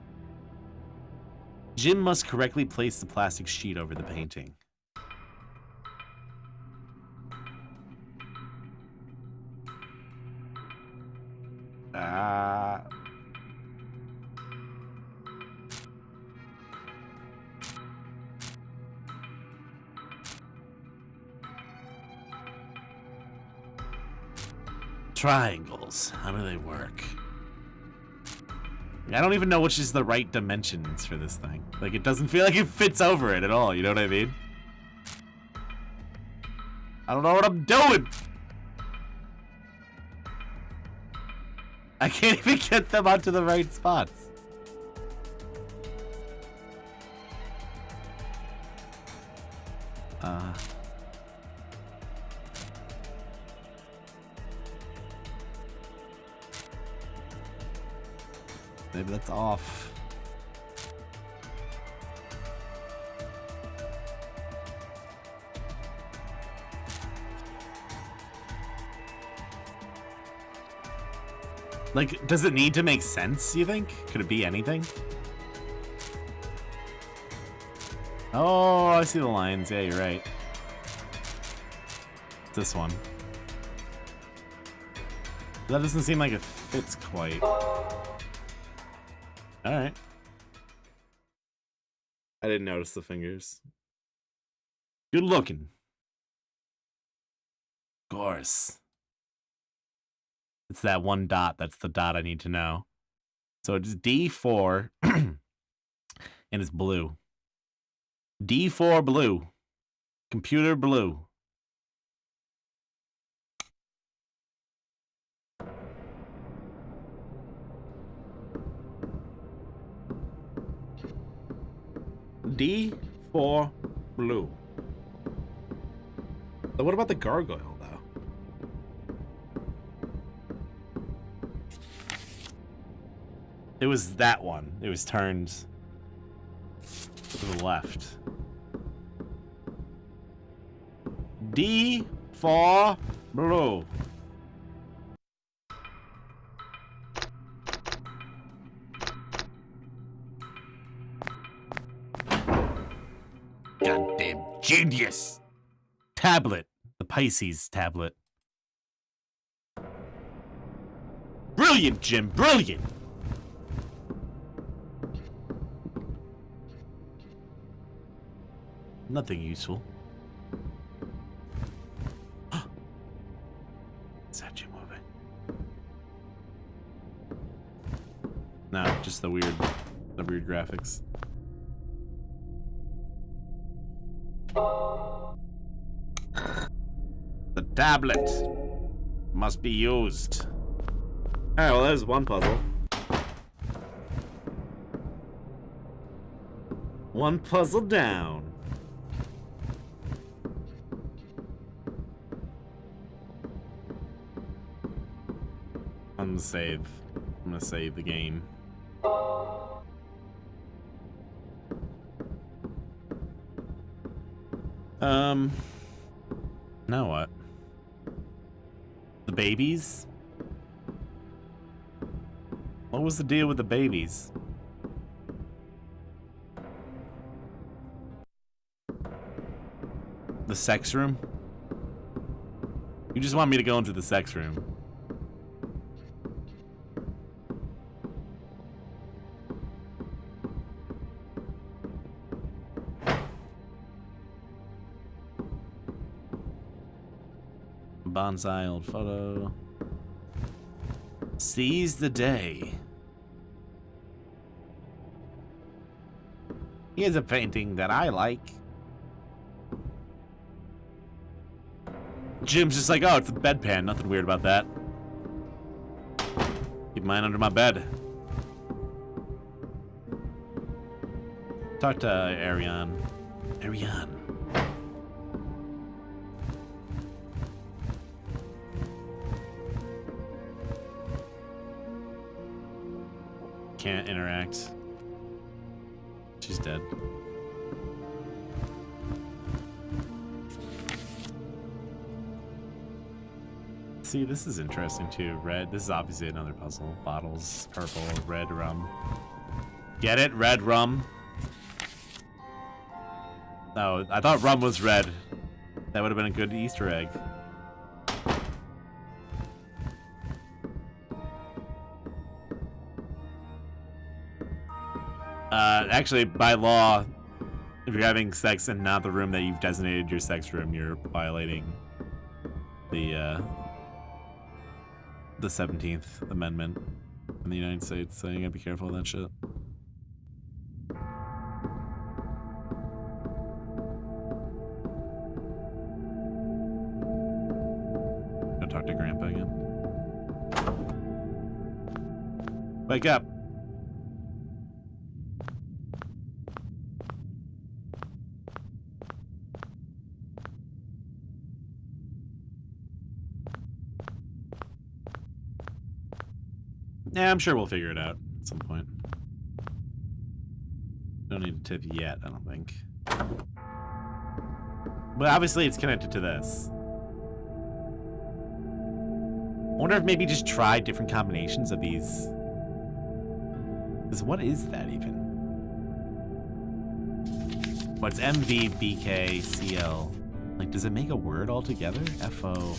Speaker 1: Jim must correctly place the plastic sheet over the painting. Triangles. How do they work? I don't even know which is the right dimensions for this thing. Like, it doesn't feel like it fits over it at all, you know what I mean? I don't know what I'm doing! I can't even get them onto the right spots. Maybe that's off. Like, does it need to make sense, you think? Could it be anything? Oh, I see the lines. Yeah, you're right. It's this one. That doesn't seem like it fits quite. Alright. I didn't notice the fingers. Good looking. Of course. It's that one dot. That's the dot I need to know. So it's D4 and it's blue. D4 blue. Computer blue. D4 blue. So what about the gargoyle, though? It was that one. It was turned to the left. D for blue. Goddamn genius. Tablet. The Pisces tablet. Brilliant, Jim. Brilliant. Nothing useful. Is that Jim moving? No, just the weird graphics. The tablet must be used. Alright, well, there's one puzzle. One puzzle down. I'm gonna save the game. Now what? The babies? What was the deal with the babies? The sex room? You just want me to go into the sex room. Bonsai old photo. Seize the day. Here's a painting that I like. Jim's just like, oh, it's a bedpan. Nothing weird about that. Keep mine under my bed. Talk to Ariane. Ariane. Can't interact. She's dead. See, this is interesting too. Red. This is obviously another puzzle. Bottles, purple, red rum. Get it? Red rum. Oh, I thought rum was red. That would have been a good Easter egg. Actually, by law, if you're having sex in not the room that you've designated your sex room, you're violating the 17th Amendment in the United States, so you gotta be careful of that shit. Go talk to Grandpa again. Wake up! Yeah, I'm sure we'll figure it out at some point. Don't need a tip yet, I don't think. But obviously it's connected to this. I wonder if maybe just try different combinations of these. Because what is that even? What's MV, BK, CL? Like, does it make a word altogether? FO.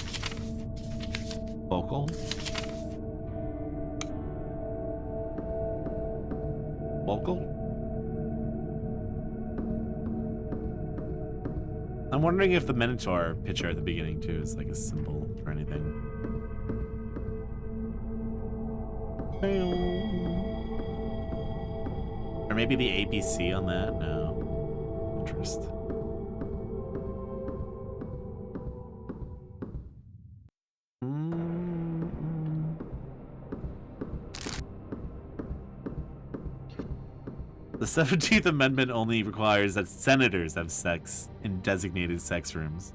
Speaker 1: Vocal? Vocal? I'm wondering if the Minotaur picture at the beginning too is like a symbol for anything. Or maybe the ABC on that? No. Interest. The 17th Amendment only requires that senators have sex in designated sex rooms.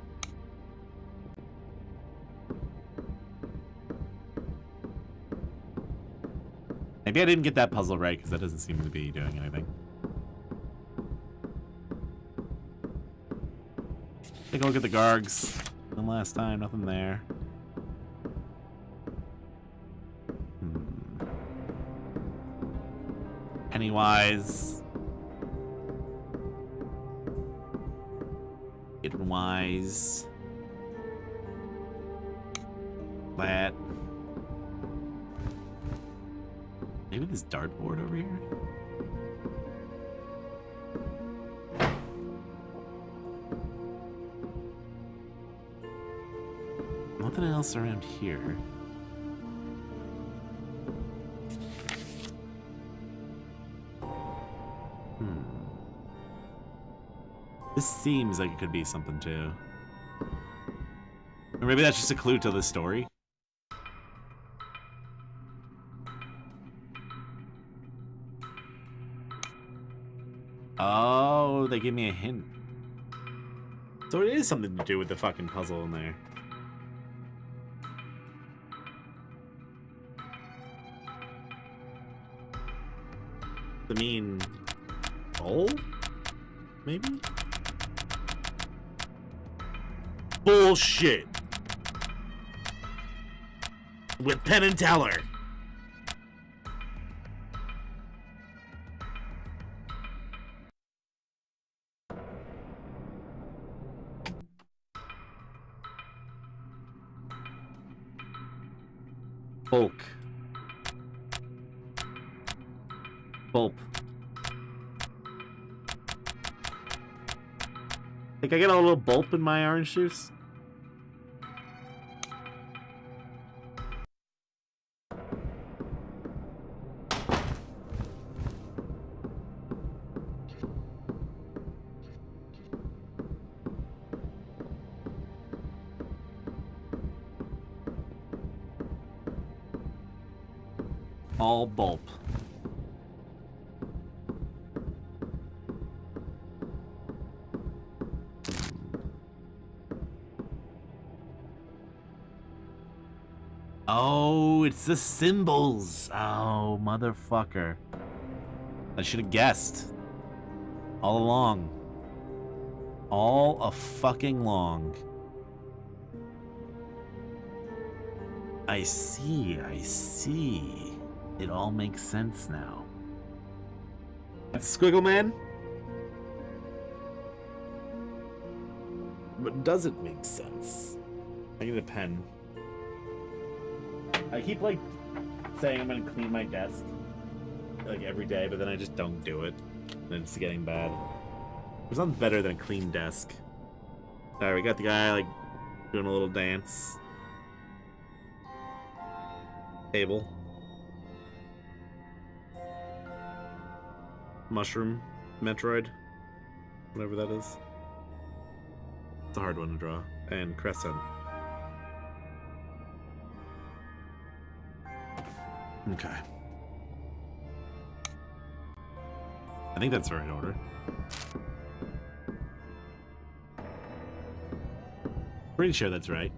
Speaker 1: Maybe I didn't get that puzzle right, because that doesn't seem to be doing anything. Take a look at the Gargs. One last time, nothing there. Pennywise. Hidden Wise. That. Maybe this dartboard over here? Nothing else around here. This seems like it could be something too. Or maybe that's just a clue to the story. Oh, they gave me a hint. So it is something to do with the fucking puzzle in there. I mean, bowl? Maybe? Bullshit. With Penn and Teller. Bulk. Bulb. Think I get a little bulb in my orange juice? All bulb. Oh, it's the symbols. Oh, motherfucker. I should have guessed. All along. All a fucking long. I see, I see. It all makes sense now. That's Squiggle Man? But does it make sense? I need a pen. I keep, like, saying I'm gonna clean my desk, like, every day, but then I just don't do it. And it's getting bad. There's nothing better than a clean desk. Alright, we got the guy, like, doing a little dance. Table. Mushroom. Metroid. Whatever that is. It's a hard one to draw. And crescent. Okay. I think that's the right order. Pretty sure that's right.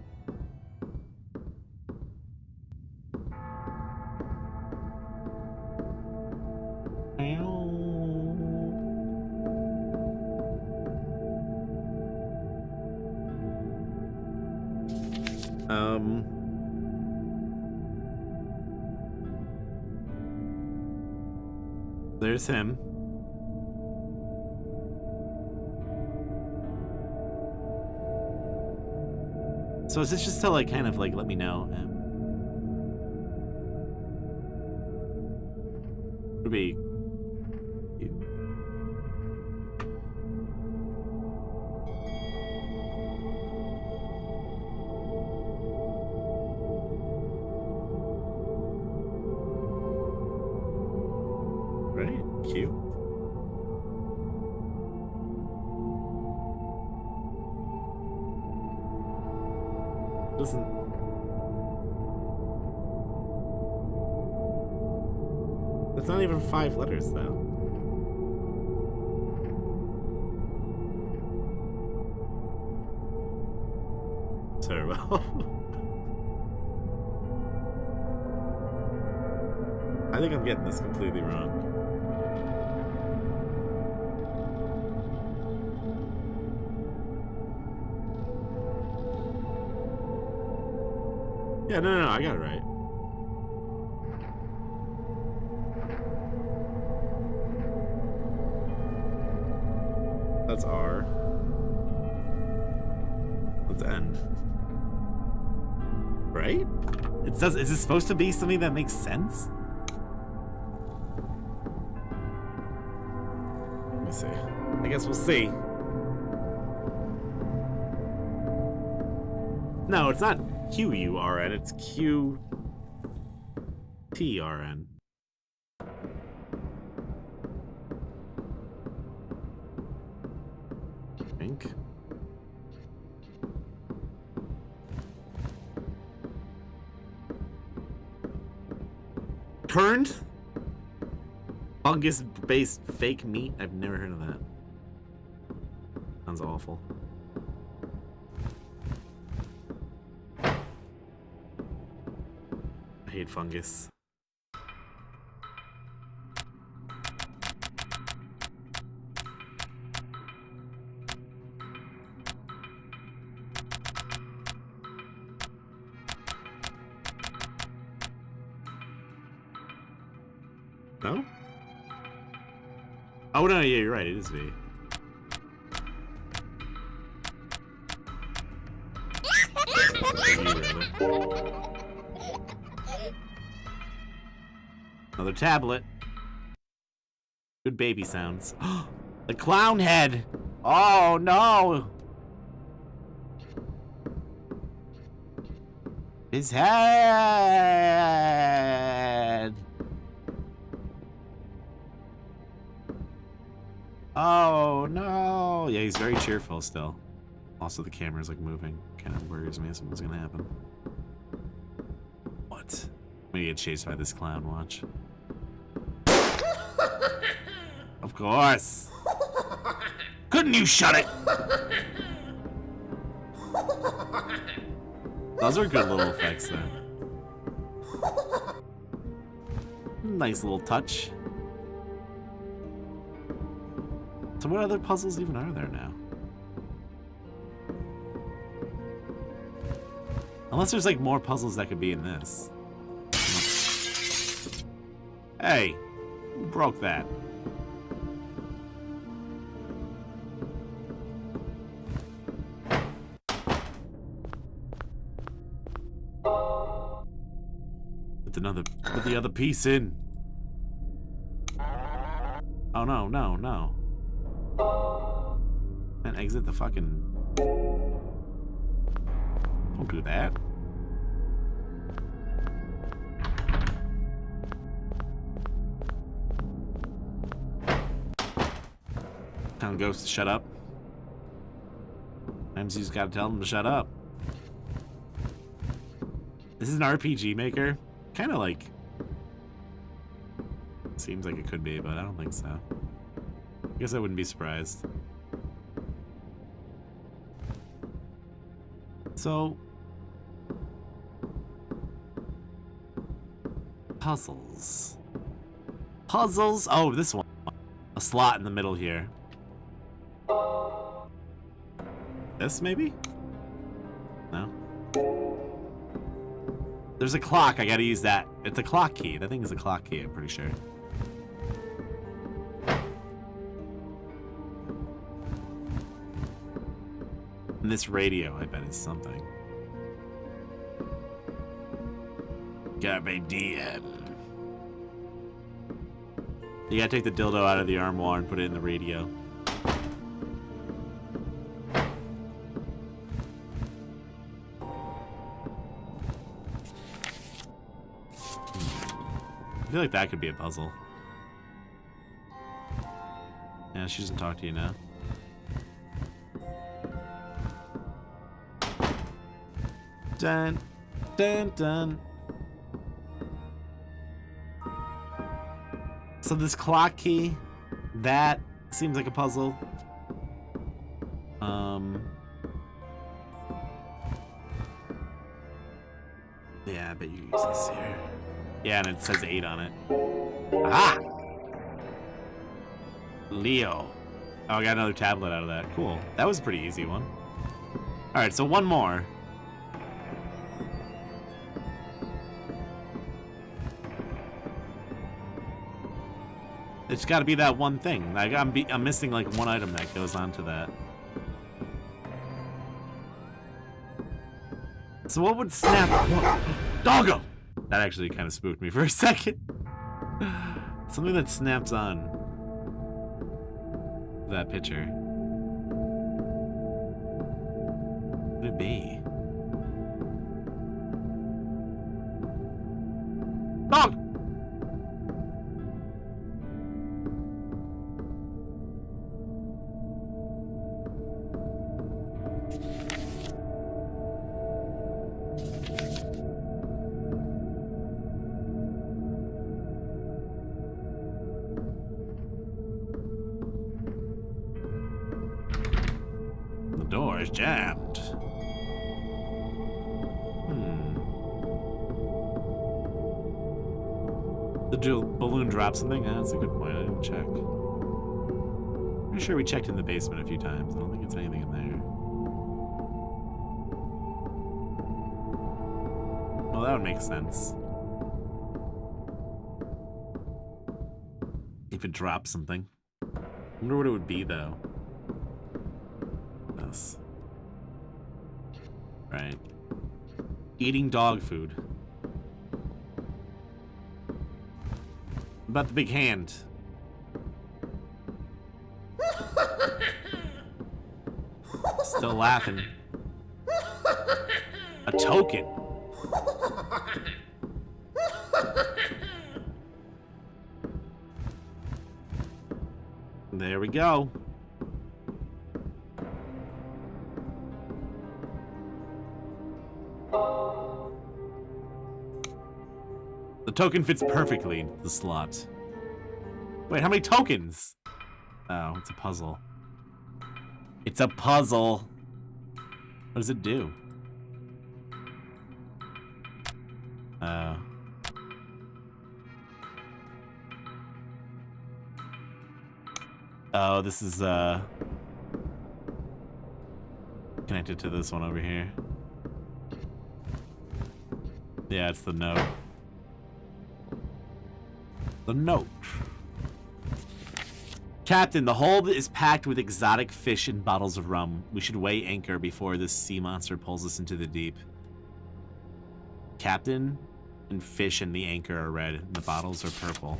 Speaker 1: There's him. So is this just to, like, kind of, like, let me know? Would be you. Right? Cute. Doesn't. That's not even 5 letters, though. Sorry, well. I I think I'm getting this completely wrong. Yeah, no, I got it right. That's R. Let's end. Right? Is this supposed to be something that makes sense? Let me see. I guess we'll see. No, it's not Q-U-R-N, it's Q-T-R-N. I think. Turned? Fungus-based fake meat? I've never heard of that. Sounds awful. I hate fungus. No? Oh no, yeah, you're right, it is V. Another tablet. Good baby sounds. The clown head! Oh no! His head! Oh no! Yeah, he's very cheerful still. Also, the camera's like moving. Kind of worries me something's gonna happen. What? I'm gonna get chased by this clown, watch. Of course! Couldn't you shut it? Those are good little effects though. Nice little touch. So what other puzzles even are there now? Unless there's like more puzzles that could be in this. Hey, who broke that? Put the other piece in. Oh no, no, no. And exit the fucking... Don't do that. Town ghost, shut up. Sometimes you just gotta tell them to shut up. This is an RPG maker. Kind of like... Seems like it could be, but I don't think so. I guess I wouldn't be surprised. So... Puzzles. Puzzles? Oh, this one. A slot in the middle here. This, maybe? No? There's a clock. I gotta use that. It's a clock key. That thing is a clock key, I'm pretty sure. And this radio, I bet, is something. Carpe diem. You gotta take the dildo out of the armoire and put it in the radio. I feel like that could be a puzzle. Yeah, she doesn't talk to you now. Dun, dun, dun. So this clock key, that seems like a puzzle. Yeah, I bet you use this here. Yeah, and it says 8 on it. Ah! Leo. Oh, I got another tablet out of that. Cool. That was a pretty easy one. Alright, so one more. It's got to be that one thing. Like I'm missing like one item that goes on to that. So what would snap? Doggo! That actually kind of spooked me for a second. Something that snaps on that picture. What would it be? Dog! The door is jammed. The balloon dropped something? That's a good point. I didn't check. Pretty sure we checked in the basement a few times. I don't think it's anything in there. Well, that would make sense. If it dropped something. I wonder what it would be, though. This. Right. Eating dog food. About the big hand. Still laughing. A token. There we go. The token fits perfectly into the slot. Wait, how many tokens? Oh, it's a puzzle. It's a puzzle. What does it do? Oh, this is connected to this one over here. Yeah, it's the note. The note. Captain, the hold is packed with exotic fish and bottles of rum. We should weigh anchor before this sea monster pulls us into the deep. Captain and fish and the anchor are red, and the bottles are purple.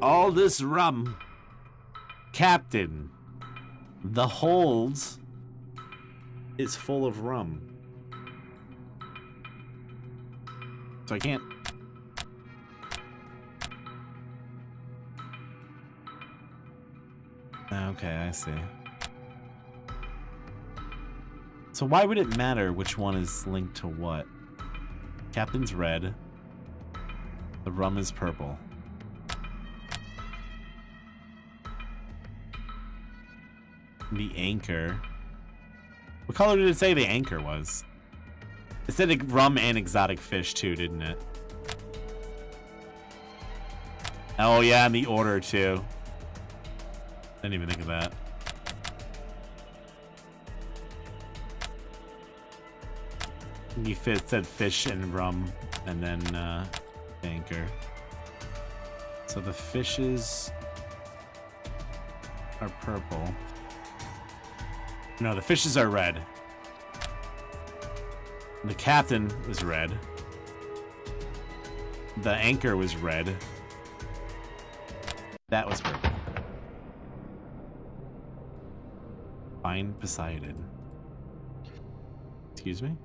Speaker 1: All this rum. Captain, the hold is full of rum. So I can't... Okay, I see. So why would it matter which one is linked to what? Captain's red. The rum is purple. The anchor. What color did it say the anchor was? It said rum and exotic fish too, didn't it? Oh yeah, and the order too. Didn't even think of that. You said fish and rum, and then anchor. So the fishes are purple. No, the fishes are red. The captain was red. The anchor was red. That was purple. Find Poseidon. Excuse me?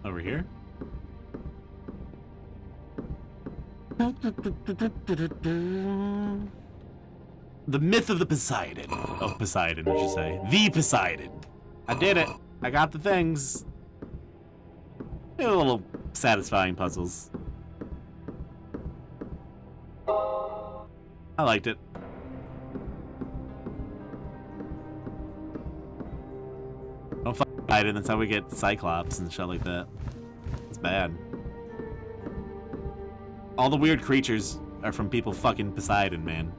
Speaker 1: Over here? The myth of the Poseidon. Of Poseidon, I should say. The Poseidon. I did it. I got the things. They're little satisfying puzzles. I liked it. Don't fight it, that's how we get Cyclops and shit like that. It's bad. All the weird creatures are from people fucking Poseidon, man.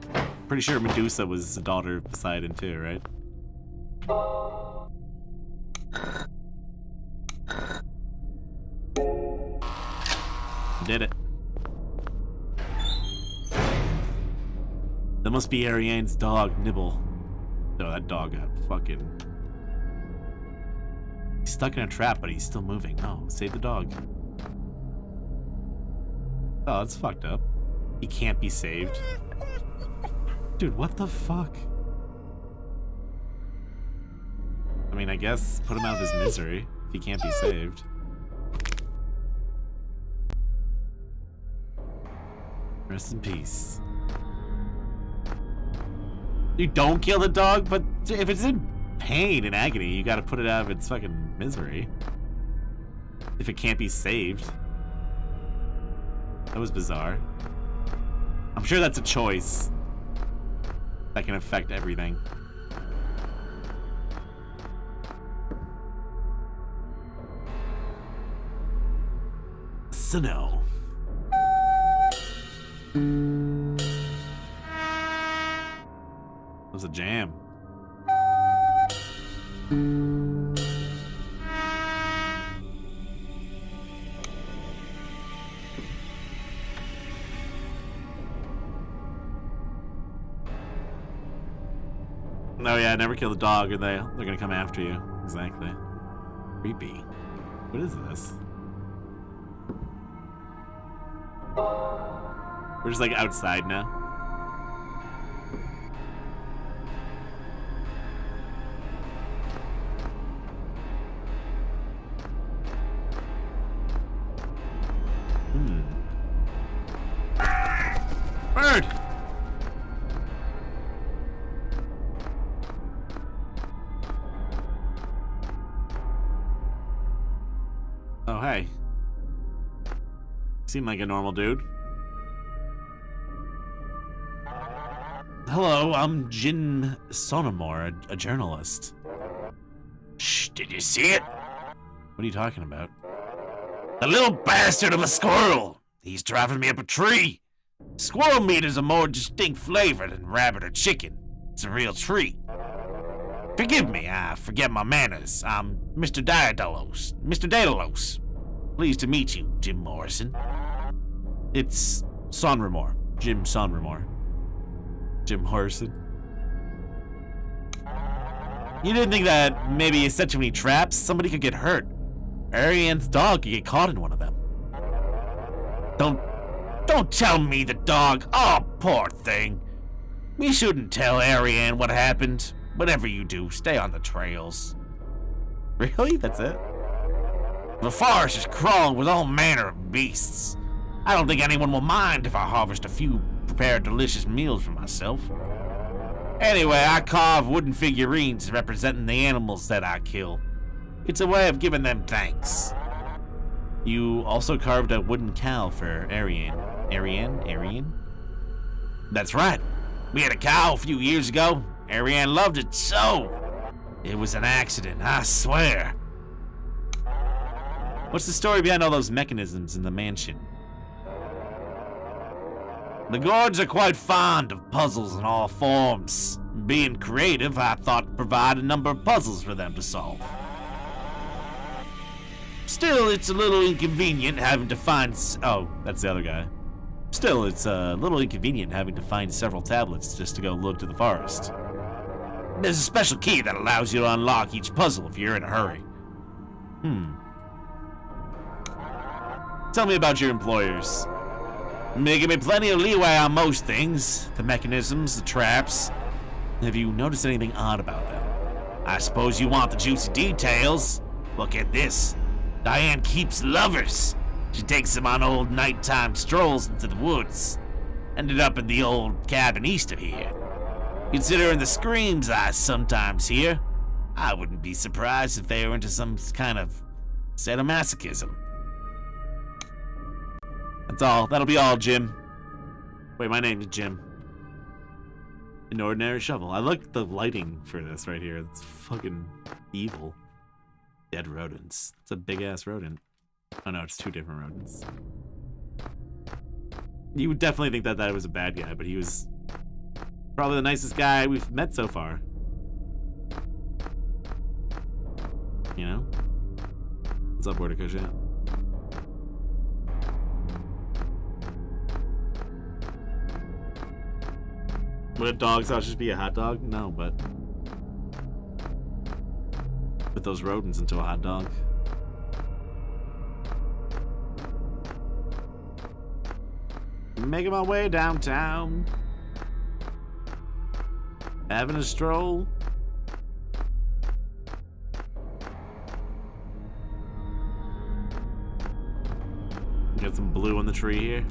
Speaker 1: Pretty sure Medusa was the daughter of Poseidon too, right? Did it. That must be Ariane's dog, Nibble. No, that dog got fucking... He's stuck in a trap, but he's still moving. Oh, save the dog. Oh, that's fucked up. He can't be saved. Dude, what the fuck? I mean, I guess put him out of his misery if he can't be saved. Rest in peace. You don't kill the dog, but if it's in pain and agony, you gotta put it out of its fucking misery. If it can't be saved. That was bizarre. I'm sure that's a choice that can affect everything. So no. That was a jam. Oh yeah, never kill the dog or they're gonna come after you. Exactly. Creepy. What is this? We're just like outside now. Bird! Oh, hey. Seem like a normal dude. Hello, I'm Jim Sonrimor, a journalist. Shh, did you see it? What are you talking about? The little bastard of a squirrel! He's driving me up a tree! Squirrel meat is a more distinct flavor than rabbit or chicken. It's a real treat. Forgive me, I forget my manners. I'm Mr. Daedalus. Mr. Daedalus. Pleased to meet you, Jim Morrison. It's Sonrimor. Jim Sonrimor. Jim Morrison. You didn't think that maybe you set too many traps? Somebody could get hurt. Ariane's dog could get caught in one of them. Don't tell me the dog. Oh, poor thing. We shouldn't tell Ariane what happened. Whatever you do, stay on the trails. Really? That's it? The forest is crawling with all manner of beasts. I don't think anyone will mind if I harvest a few prepared delicious meals for myself. Anyway, I carve wooden figurines representing the animals that I kill. It's a way of giving them thanks. You also carved a wooden cow for Ariane. Ariane? That's right. We had a cow a few years ago. Ariane loved it so. It was an accident, I swear. What's the story behind all those mechanisms in the mansion? The Gords are quite fond of puzzles in all forms. Being creative, I thought to provide a number of puzzles for them to solve. Still, it's a little inconvenient having to find... Oh, that's the other guy. Still, it's a little inconvenient having to find several tablets just to go look to the forest. There's a special key that allows you to unlock each puzzle if you're in a hurry. Tell me about your employers. They give me plenty of leeway on most things. The mechanisms, the traps. Have you noticed anything odd about them? I suppose you want the juicy details. Look at this. Diane keeps lovers. She takes them on old nighttime strolls into the woods. Ended up in the old cabin east of here. Considering the screams I sometimes hear, I wouldn't be surprised if they were into some kind of sadomasochism. That's all. That'll be all, Jim. Wait, my name is Jim. An ordinary shovel. I like the lighting for this right here. It's fucking evil. Dead rodents. It's a big-ass rodent. Oh no, it's two different rodents. You would definitely think that that was a bad guy, but he was probably the nicest guy we've met so far. You know? What's up, Bordercoach? Would a dog's house just be a hot dog? No, but put those rodents into a hot dog. Making my way downtown, having a stroll. Got some blue on the tree here.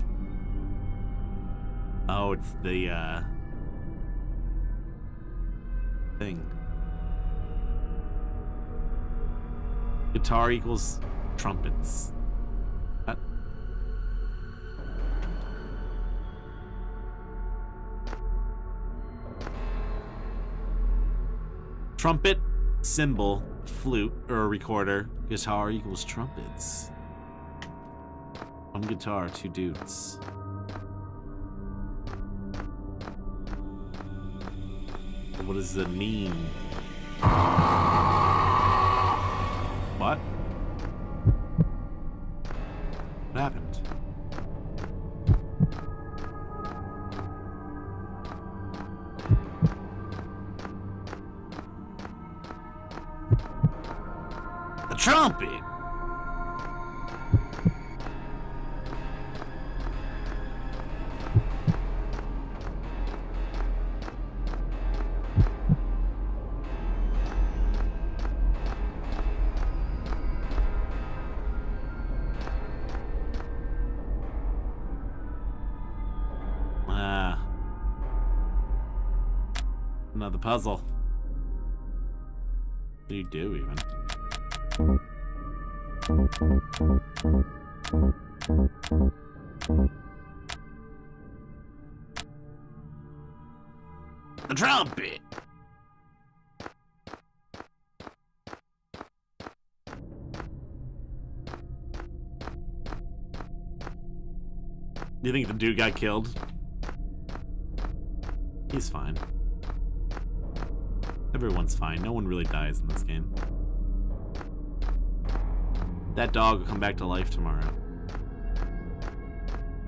Speaker 1: Oh, it's the thing. Guitar equals trumpets. What? Trumpet, cymbal, flute, or a recorder. Guitar equals trumpets. One guitar, two dudes. What does it mean? What? What happened? The trumpet! Another puzzle. What do you do, even? The trumpet! Do you think the dude got killed? He's fine. Everyone's fine. No one really dies in this game. That dog will come back to life tomorrow.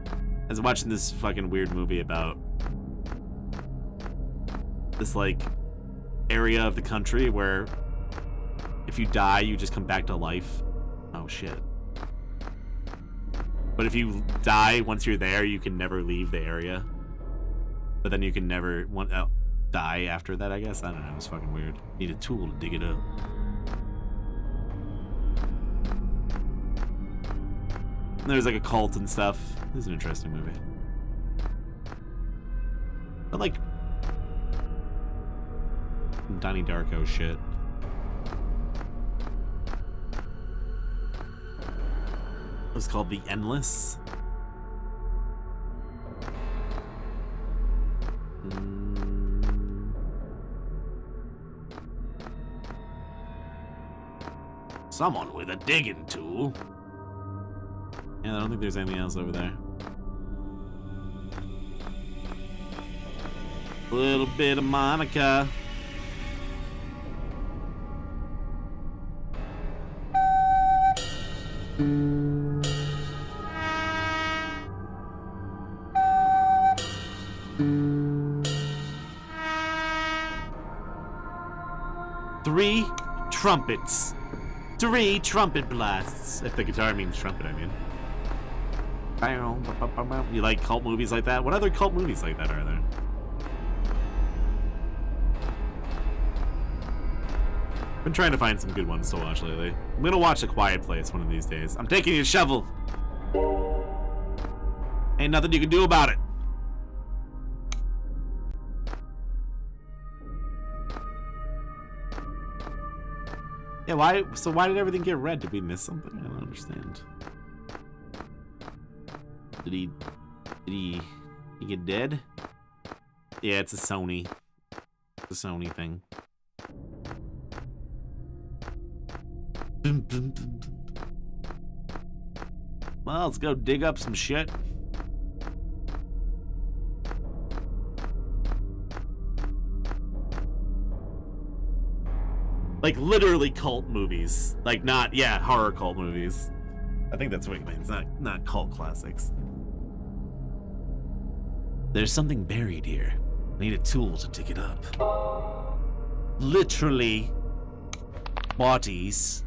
Speaker 1: I was watching this fucking weird movie about this, like, area of the country where if you die, you just come back to life. Oh, shit. But if you die once you're there, you can never leave the area. But then you can never die after that, I guess. I don't know. It was fucking weird. Need a tool to dig it up. And there's like a cult and stuff. This is an interesting movie. I like Donnie Darko shit. It was called The Endless. Someone with a digging tool. Yeah, I don't think there's anything else over there. A little bit of Monica. Three trumpets. 3 trumpet blasts. If the guitar means trumpet, I mean. You like cult movies like that? What other cult movies like that are there? Been trying to find some good ones to watch lately. I'm gonna watch A Quiet Place one of these days. I'm taking a shovel. Ain't nothing you can do about it. Yeah, why? So why did everything get red? Did we miss something? I don't understand. Did he get dead? Yeah, it's a Sony. It's a Sony thing. Well, let's go dig up some shit. Like, literally cult movies. Like, not, yeah, horror cult movies. I think that's what it means, not cult classics. There's something buried here. I need a tool to dig it up. Literally, bodies.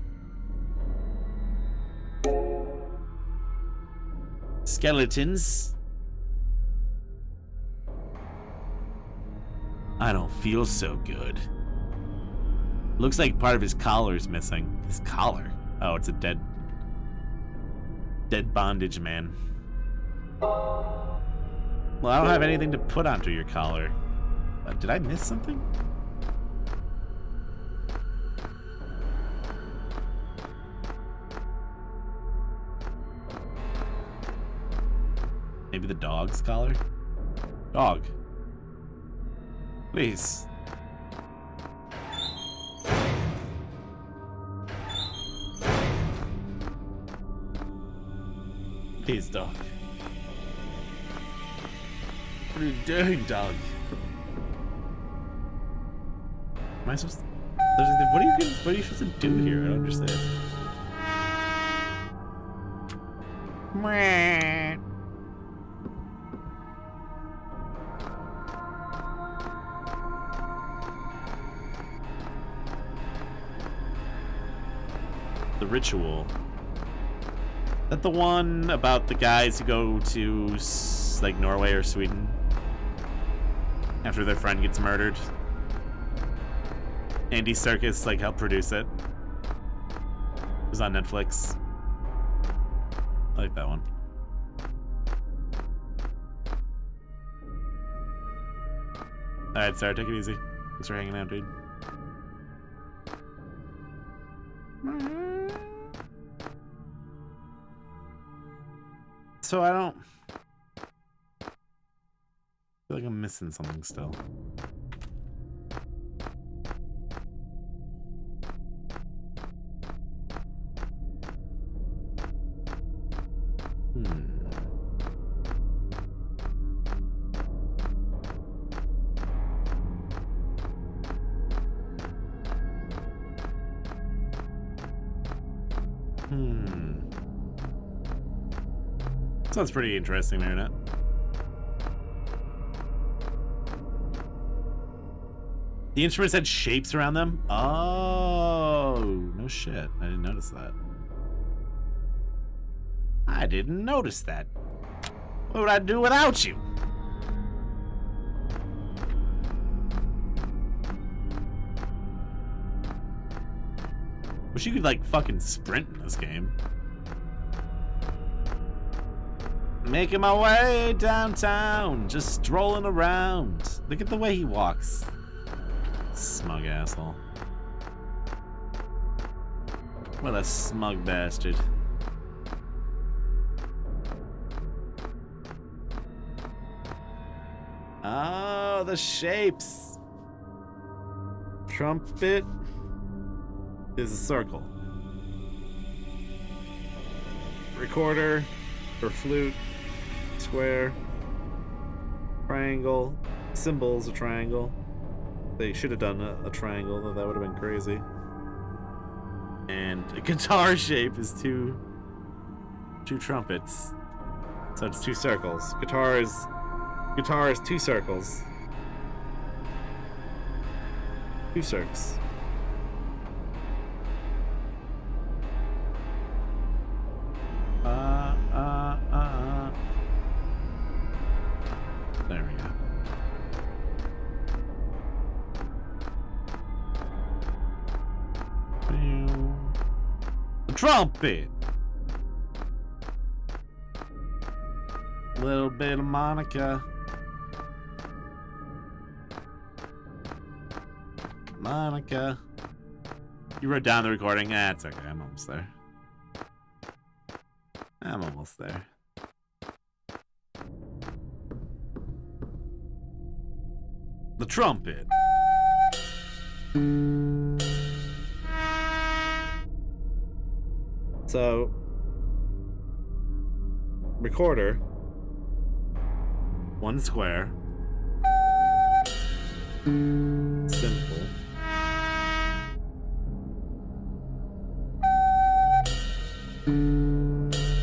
Speaker 1: Skeletons. I don't feel so good. Looks like part of his collar's missing. His collar? Oh, it's a dead bondage man. Well, I don't have anything to put onto your collar. Did I miss something? Maybe the dog's collar? Dog. Please. Please, dog. What are you doing, dog? Am I supposed to... What are you supposed to do here? I don't understand. The ritual. Is that the one about the guys who go to, like, Norway or Sweden after their friend gets murdered? Andy Serkis, like, helped produce it. It was on Netflix. I like that one. Alright, Sarah, take it easy. Thanks for hanging out, dude. So I don't feel like I'm missing something still. Sounds pretty interesting, Marinette. The instruments had shapes around them? Oh, no shit. I didn't notice that. I didn't notice that. What would I do without you? Wish you could, like, fucking sprint in this game. Making my way downtown, just strolling around. Look at the way he walks. Smug asshole. What a smug bastard. Oh, the shapes. Trumpet is a circle. Recorder or flute. Square, triangle, symbol's a triangle. They should have done a triangle, though that would have been crazy. And a guitar shape is two trumpets, so it's two circles. Guitar is two circles, two circs. There we go. The trumpet. Little bit of Monica. Monica. You wrote down the recording? Ah, it's okay. I'm almost there. I'm almost there. The trumpet. So, recorder, 1 square, simple,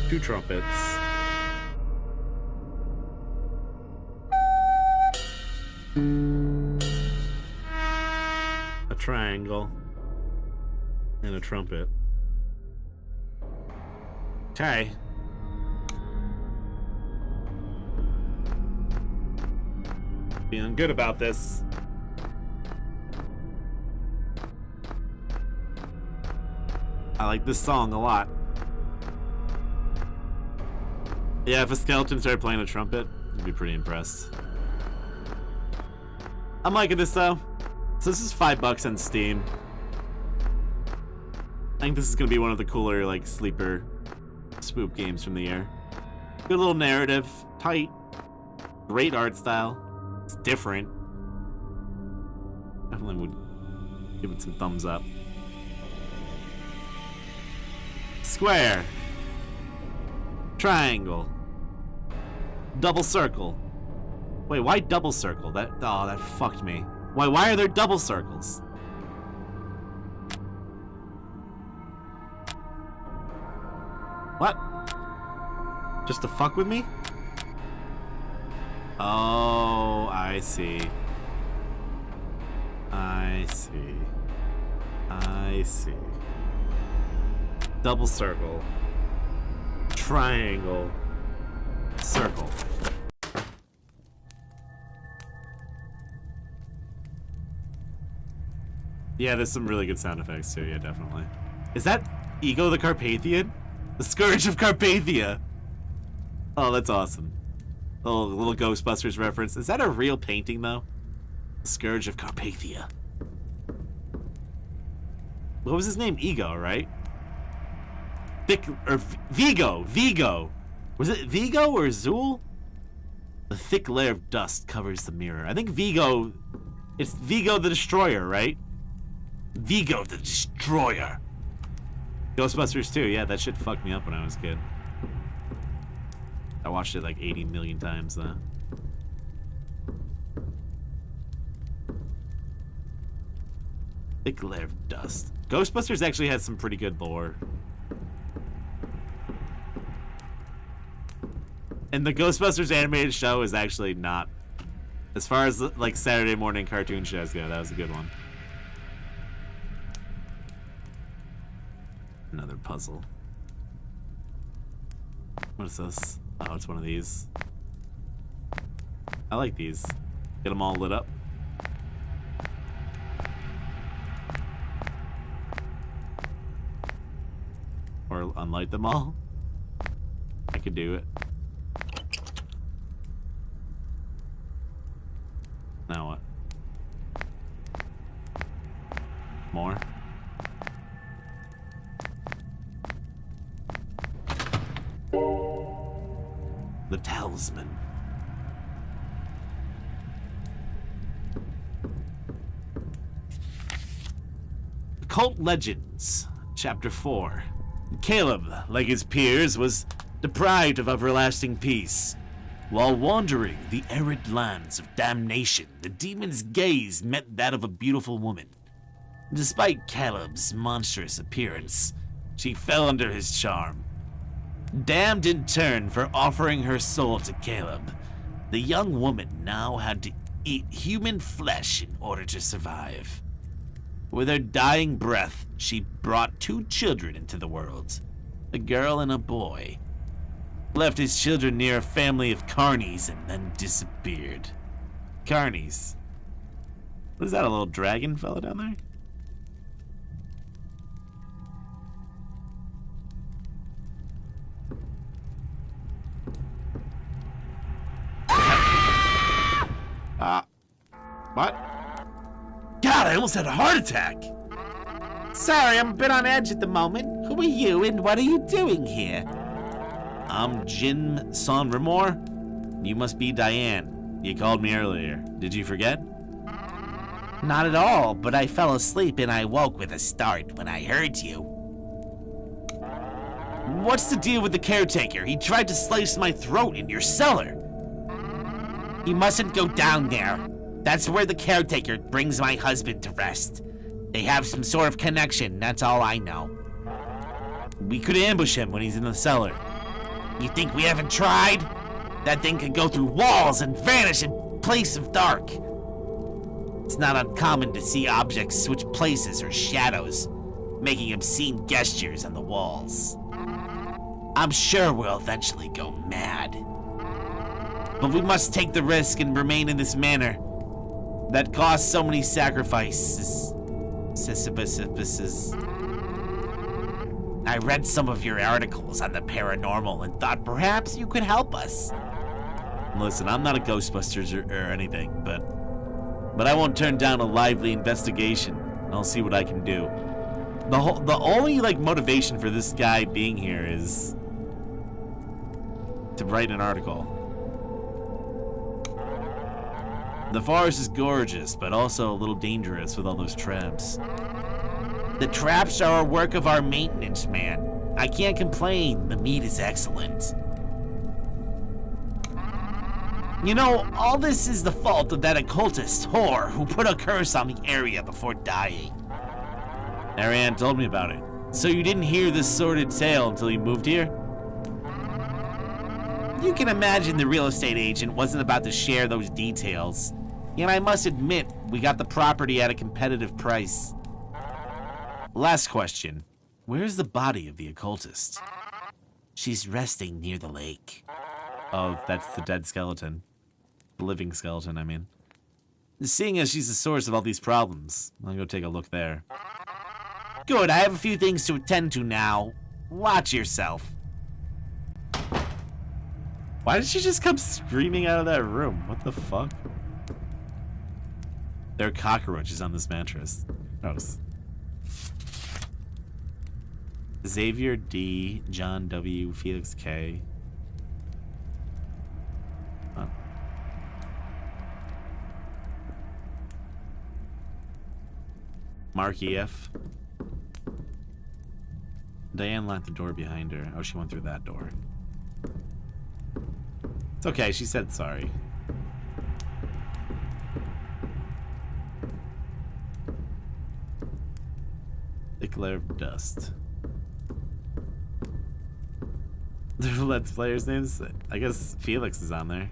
Speaker 1: two trumpets, a triangle, and a trumpet. Okay. Feeling good about this. I like this song a lot. Yeah, if a skeleton started playing a trumpet, I'd be pretty impressed. I'm liking this though. So this is $5 on Steam. I think this is gonna be one of the cooler, like, sleeper spook games from the year. Good little narrative, tight, great art style. It's different. Definitely would give it some thumbs up. Square, triangle, double circle. Wait, why double circle? That fucked me. Why are there double circles? What? Just to fuck with me? Oh, I see. I see. I see. Double circle. Triangle. Circle. Yeah, there's some really good sound effects too, yeah, definitely. Is that Ego the Carpathian? The Scourge of Carpathia! Oh, that's awesome. Little Ghostbusters reference. Is that a real painting, though? The Scourge of Carpathia. What was his name? Ego, right? Vigo! Vigo! Was it Vigo or Zool? The thick layer of dust covers the mirror. I think Vigo... It's Vigo the Destroyer, right? Vigo the Destroyer. Ghostbusters 2, yeah, that shit fucked me up when I was a kid. I watched it like 80 million times, though. Thick layer of dust. Ghostbusters actually has some pretty good lore. And the Ghostbusters animated show is actually not... As far as, like, Saturday morning cartoon shows go, that was a good one. Another puzzle. What is this? Oh, it's one of these. I like these. Get them all lit up. Or unlight them all. I could do it. Now what? More? The Talisman. Occult Legends, Chapter 4. Caleb, like his peers, was deprived of everlasting peace. While wandering the arid lands of damnation, the demon's gaze met that of a beautiful woman. Despite Caleb's monstrous appearance, she fell under his charm. Damned in turn for offering her soul to Caleb, the young woman now had to eat human flesh in order to survive. With her dying breath, she brought 2 children into the world, a girl and a boy. Left his children near a family of carnies and then disappeared. Carnies? What is that, a little dragon fella down there? What? God, I almost had a heart attack! Sorry, I'm a bit on edge at the moment. Who are you and what are you doing here? I'm Jim Sonrimor. You must be Diane. You called me earlier. Did you forget?
Speaker 2: Not at all, but I fell asleep and I woke with a start when I heard you.
Speaker 1: What's the deal with the caretaker? He tried to slice my throat in your cellar.
Speaker 2: You mustn't go down there. That's where the caretaker brings my husband to rest. They have some sort of connection, that's all I know.
Speaker 1: We could ambush him when he's in the cellar.
Speaker 2: You think we haven't tried? That thing can go through walls and vanish in place of dark. It's not uncommon to see objects switch places or shadows, making obscene gestures on the walls. I'm sure we'll eventually go mad. But we must take the risk and remain in this manner that costs so many sacrifices. I read some of your articles on the paranormal and thought perhaps you could help us.
Speaker 1: Listen, I'm not a Ghostbusters or anything, but I won't turn down a lively investigation. I'll see what I can do. The only motivation for this guy being here is to write an article. The forest is gorgeous, but also a little dangerous with all those traps.
Speaker 2: The traps are a work of our maintenance man. I can't complain, the meat is excellent. You know, all this is the fault of that occultist whore who put a curse on the area before dying.
Speaker 1: Ariane told me about it. So you didn't hear this sordid tale until you moved here?
Speaker 2: You can imagine the real estate agent wasn't about to share those details. And I must admit, we got the property at a competitive price.
Speaker 1: Last question. Where's the body of the occultist?
Speaker 2: She's resting near the lake.
Speaker 1: Oh, that's the dead skeleton. The living skeleton, I mean. Seeing as she's the source of all these problems, I'll go take a look there.
Speaker 2: Good, I have a few things to attend to now. Watch yourself.
Speaker 1: Why did she just come screaming out of that room? What the fuck? There are cockroaches on this mattress. Gross. Xavier D, John W, Felix K. Huh. Mark EF. Diane locked the door behind her. Oh, she went through that door. It's okay, she said sorry. Thick layer of dust. The Let's Players' names? I guess Felix is on there.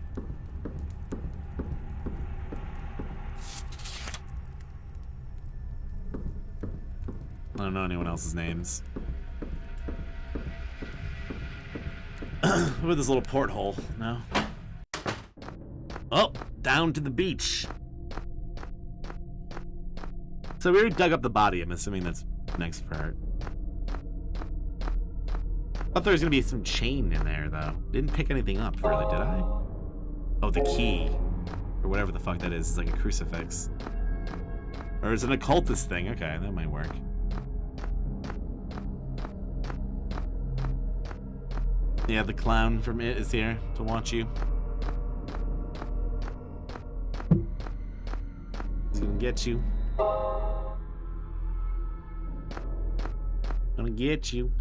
Speaker 1: I don't know anyone else's names. With this little porthole, no? Oh, down to the beach. So we already dug up the body. I'm assuming that's next part. I thought there was gonna be some chain in there, though. Didn't pick anything up, really, did I? Oh, the key. Or whatever the fuck that is. It's like a crucifix. Or it's an occultist thing. Okay, that might work. Yeah, the clown from It is here to watch you. He's gonna get you. Gonna get you.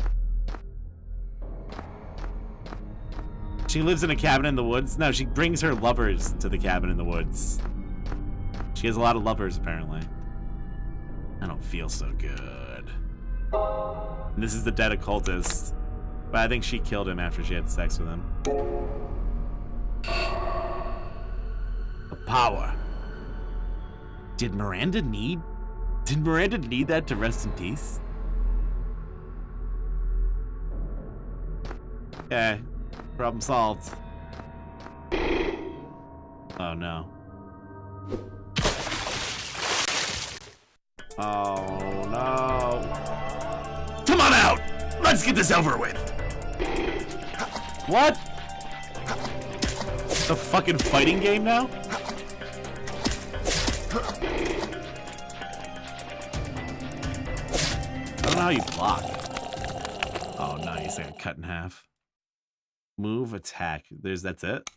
Speaker 1: She lives in a cabin in the woods. No, she brings her lovers to the cabin in the woods. She has a lot of lovers, apparently. I don't feel so good. And this is the dead occultist. But I think she killed him after she had sex with him. The power. Did Miranda need that to rest in peace? Okay. Problem solved. Oh no. Oh no. Come on out! Let's get this over with! What? The fucking fighting game now? I don't know how you block. Oh, nice. I got cut in half. Move, attack. That's it?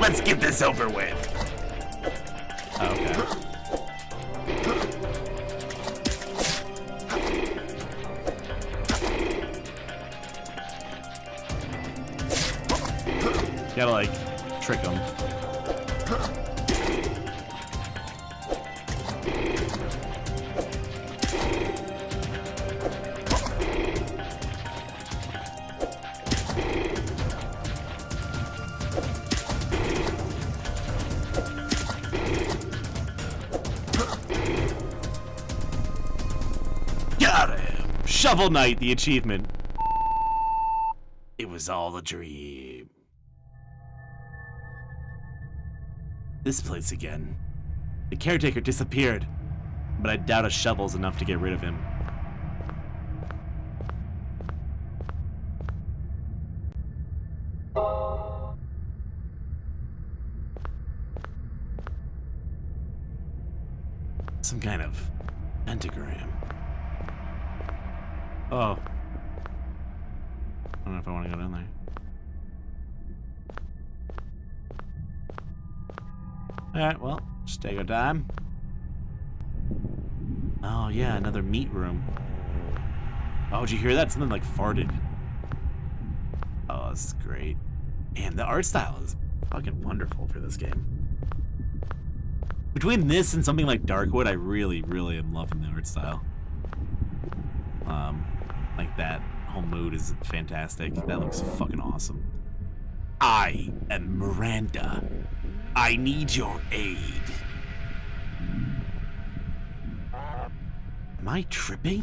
Speaker 2: Let's get this over with.
Speaker 1: Oh, okay. You gotta, like, trick them.
Speaker 2: Got him.
Speaker 1: Shovel Knight, the achievement.
Speaker 2: It was all a dream.
Speaker 1: This place again. The caretaker disappeared, but I doubt a shovel's enough to get rid of him. Some kind of pentagram. Oh. I don't know if I want to go down there. Alright, well, just take our time. Oh, yeah, another meat room. Oh, did you hear that? Something like farted. Oh, this is great. Man, the art style is fucking wonderful for this game. Between this and something like Darkwood, I really, really am loving the art style. Like that whole mood is fantastic. That looks fucking awesome.
Speaker 2: I am Miranda. I need your aid.
Speaker 1: Am I tripping?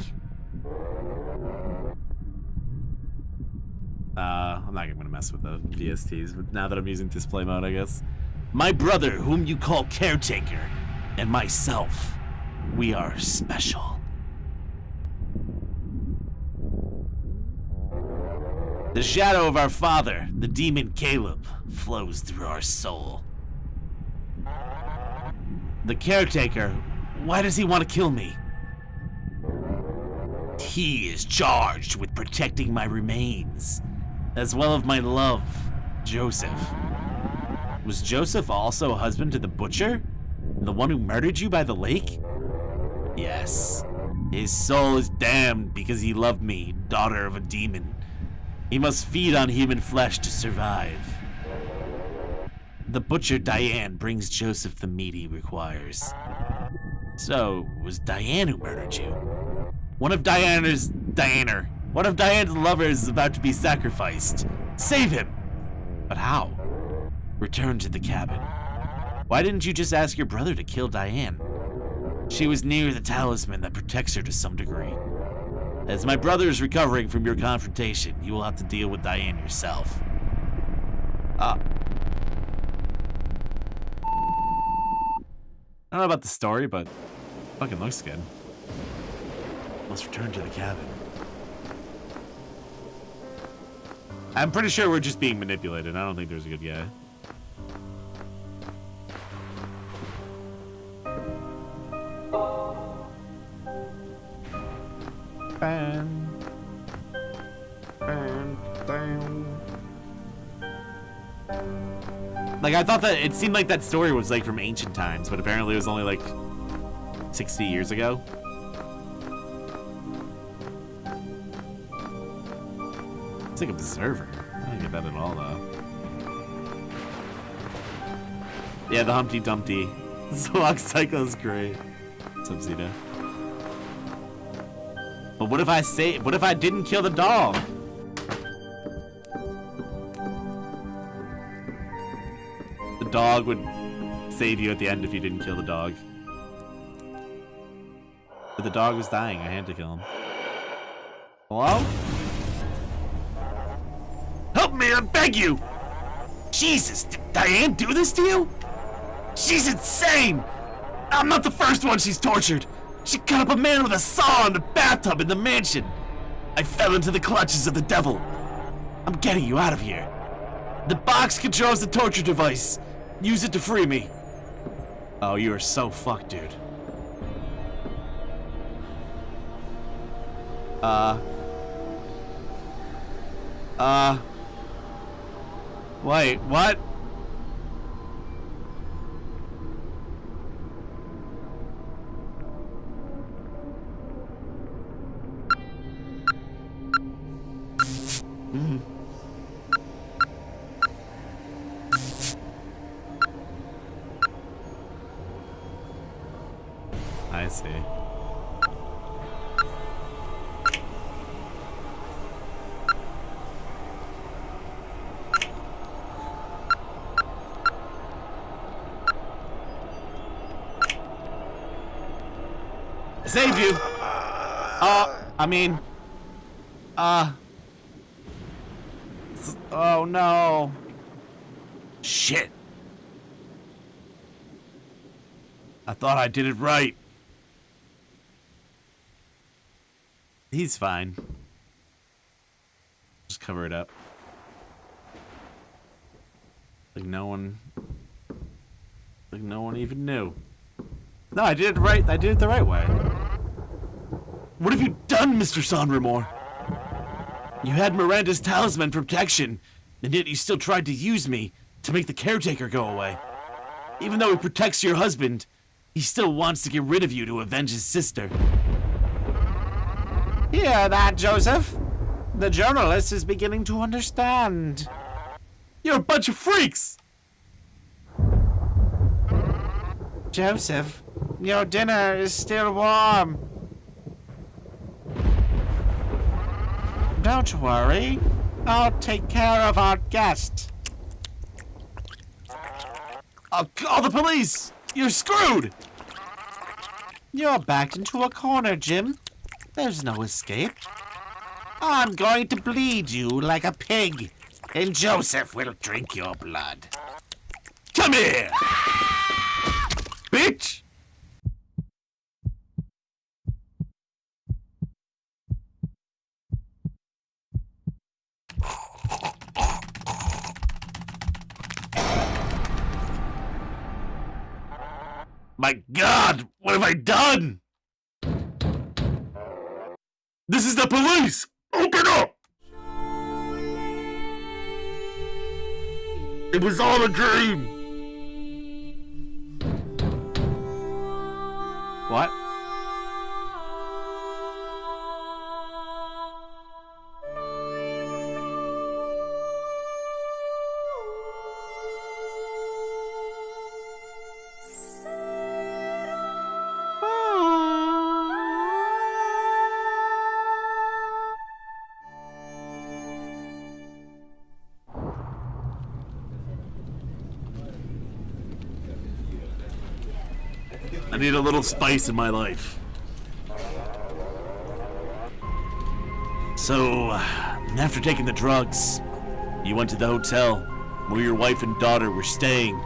Speaker 1: I'm not gonna mess with the VSTs, but now that I'm using display mode, I guess.
Speaker 2: My brother, whom you call Caretaker, and myself, we are special. The shadow of our father, the demon Caleb, flows through our soul. The Caretaker, why does he want to kill me? He is charged with protecting my remains, as well as my love, Joseph.
Speaker 1: Was Joseph also a husband to the butcher? The one who murdered you by the lake?
Speaker 2: Yes. His soul is damned because he loved me, daughter of a demon. He must feed on human flesh to survive. The butcher Diane brings Joseph the meat he requires. So, it was Diane who murdered you? One of Diane's lovers is about to be sacrificed. Save him!
Speaker 1: But how?
Speaker 2: Return to the cabin. Why didn't you just ask your brother to kill Diane? She was near the talisman that protects her to some degree. As my brother is recovering from your confrontation, you will have to deal with Diane yourself.
Speaker 1: I don't know about the story, but fucking looks good.
Speaker 2: Let's return to the cabin.
Speaker 1: I'm pretty sure we're just being manipulated. I don't think there's a good guy. Like, I thought that it seemed like that story was like from ancient times, but apparently it was only like 60 years ago. It's like Observer. I don't get that at all, though. Yeah, the Humpty Dumpty. Swag Psycho is great. Sub-Zeta. But what if I didn't kill the dog? The dog would save you at the end if you didn't kill the dog. But the dog was dying. I had to kill him. Hello?
Speaker 2: Help me, I beg you! Jesus, did Diane do this to you? She's insane! I'm not the first one she's tortured. She cut up a man with a saw in the bathtub in the mansion. I fell into the clutches of the devil. I'm getting you out of here. The box controls the torture device. Use it to free me.
Speaker 1: Oh, you are so fucked, dude. Wait, what? see. Saved you. I mean, oh no.
Speaker 2: Shit.
Speaker 1: I thought I did it right. He's fine. Just cover it up. Like no one even knew. No, I did it right. I did it the right way. What have you done, Mr. Sonrimor? You had Miranda's talisman for protection, and yet you still tried to use me to make the caretaker go away. Even though he protects your husband, he still wants to get rid of you to avenge his sister. Hear that, Joseph? The journalist is beginning to understand. You're a bunch of freaks! Joseph, your dinner is still warm. Don't worry. I'll take care of our guest. I'll call the police! You're screwed! You're backed into a corner, Jim. There's no escape. I'm going to bleed you like a pig, and Joseph will drink your blood. Come here! Bitch! My God, what have I done? This is the police! Open up! It was all a dream! What? I need a little spice in my life. So, after taking the drugs, you went to the hotel where your wife and daughter were staying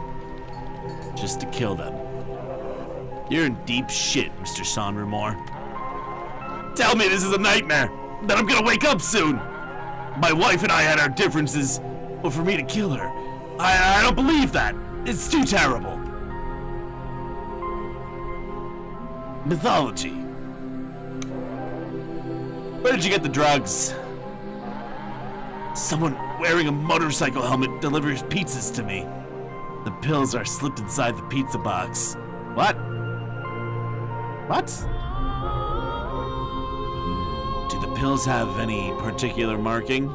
Speaker 1: just to kill them. You're in deep shit, Mr. Sonrimor. Tell me this is a nightmare, that I'm gonna wake up soon. My wife and I had our differences, but for me to kill her, I don't believe that. It's too terrible. Mythology. Where did you get the drugs? Someone wearing a motorcycle helmet delivers pizzas to me. The pills are slipped inside the pizza box. What? What? Do the pills have any particular marking?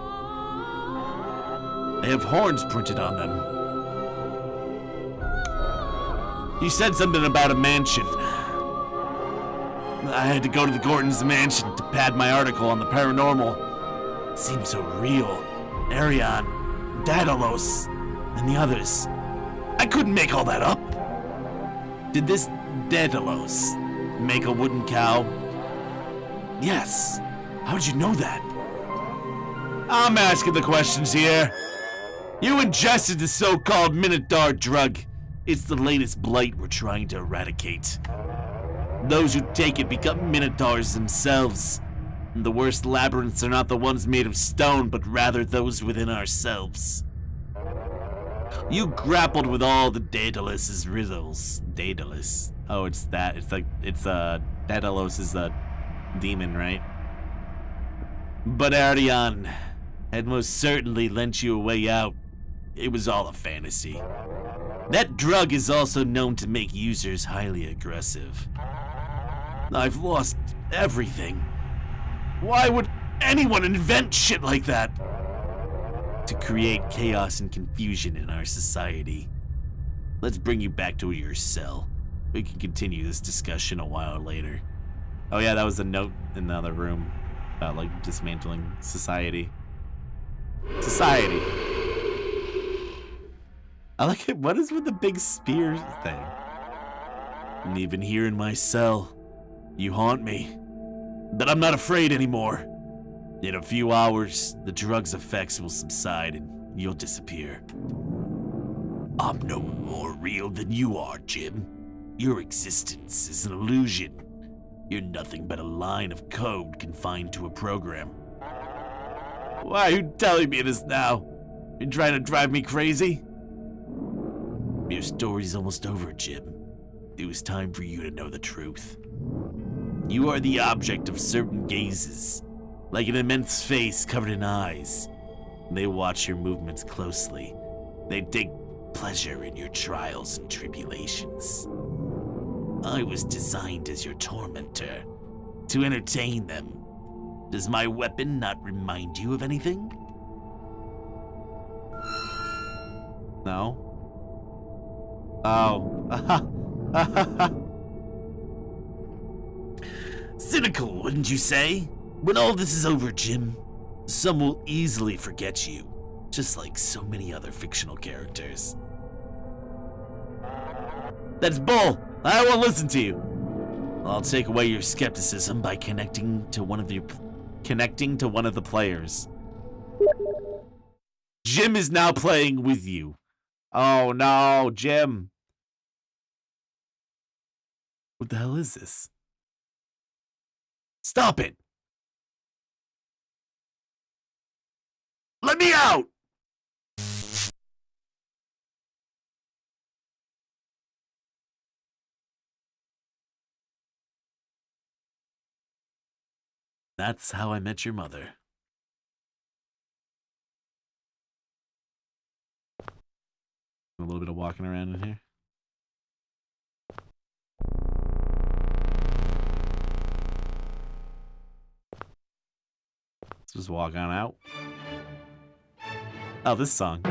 Speaker 1: They have horns printed on them. You said something about a mansion. I had to go to the Gordon's mansion to pad my article on the paranormal. It seemed so real. Arion, Daedalus, and the others. I couldn't make all that up. Did this Daedalus make a wooden cow? Yes. How'd you know that? I'm asking the questions here. You ingested the so-called Minotaur drug. It's the latest blight we're trying to eradicate. Those who take it become Minotaurs themselves. And the worst labyrinths are not the ones made of stone, but rather those within ourselves. You grappled with all the Daedalus' riddles. Daedalus. Oh, it's that. Daedalus is a demon, right? But Arion had most certainly lent you a way out. It was all a fantasy. That drug is also known to make users highly aggressive. I've lost everything. Why would anyone invent shit like that? To create chaos and confusion in our society. Let's bring you back to your cell. We can continue this discussion a while later. Oh yeah, that was a note in the other room about, like, dismantling society. Society. I like it. What is with the big spear thing? And even here in my cell, you haunt me. But I'm not afraid anymore. In a few hours, the drug's effects will subside and you'll disappear. I'm no more real than you are, Jim. Your existence is an illusion. You're nothing but a line of code confined to a program. Why are you telling me this now? You're trying to drive me crazy? Your story's almost over, Jim. It was time for you to know the truth. You are the object of certain gazes, like an immense face covered in eyes. They watch your movements closely. They take pleasure in your trials and tribulations. I was designed as your tormentor, to entertain them. Does my weapon not remind you of anything? No. Oh. Cynical, wouldn't you say? When all this is over, Jim, some will easily forget you, just like so many other fictional characters. That's bull! I won't listen to you! I'll take away your skepticism by connecting to one of the players. Jim is now playing with you. Oh no, Jim. What the hell is this? Stop it! Let me out! That's How I Met Your Mother. A little bit of walking around in here. Let's just walk on out. Oh, this song.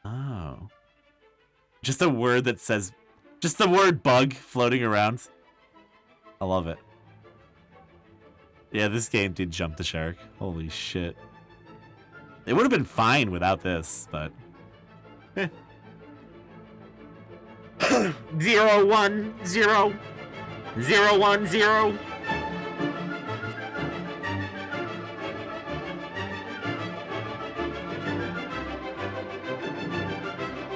Speaker 1: Oh. Just a word that says... Just the word bug floating around. I love it. Yeah, this game did jump the shark. Holy shit. It would have been fine without this, but...
Speaker 2: 0 1 0 0 1 0.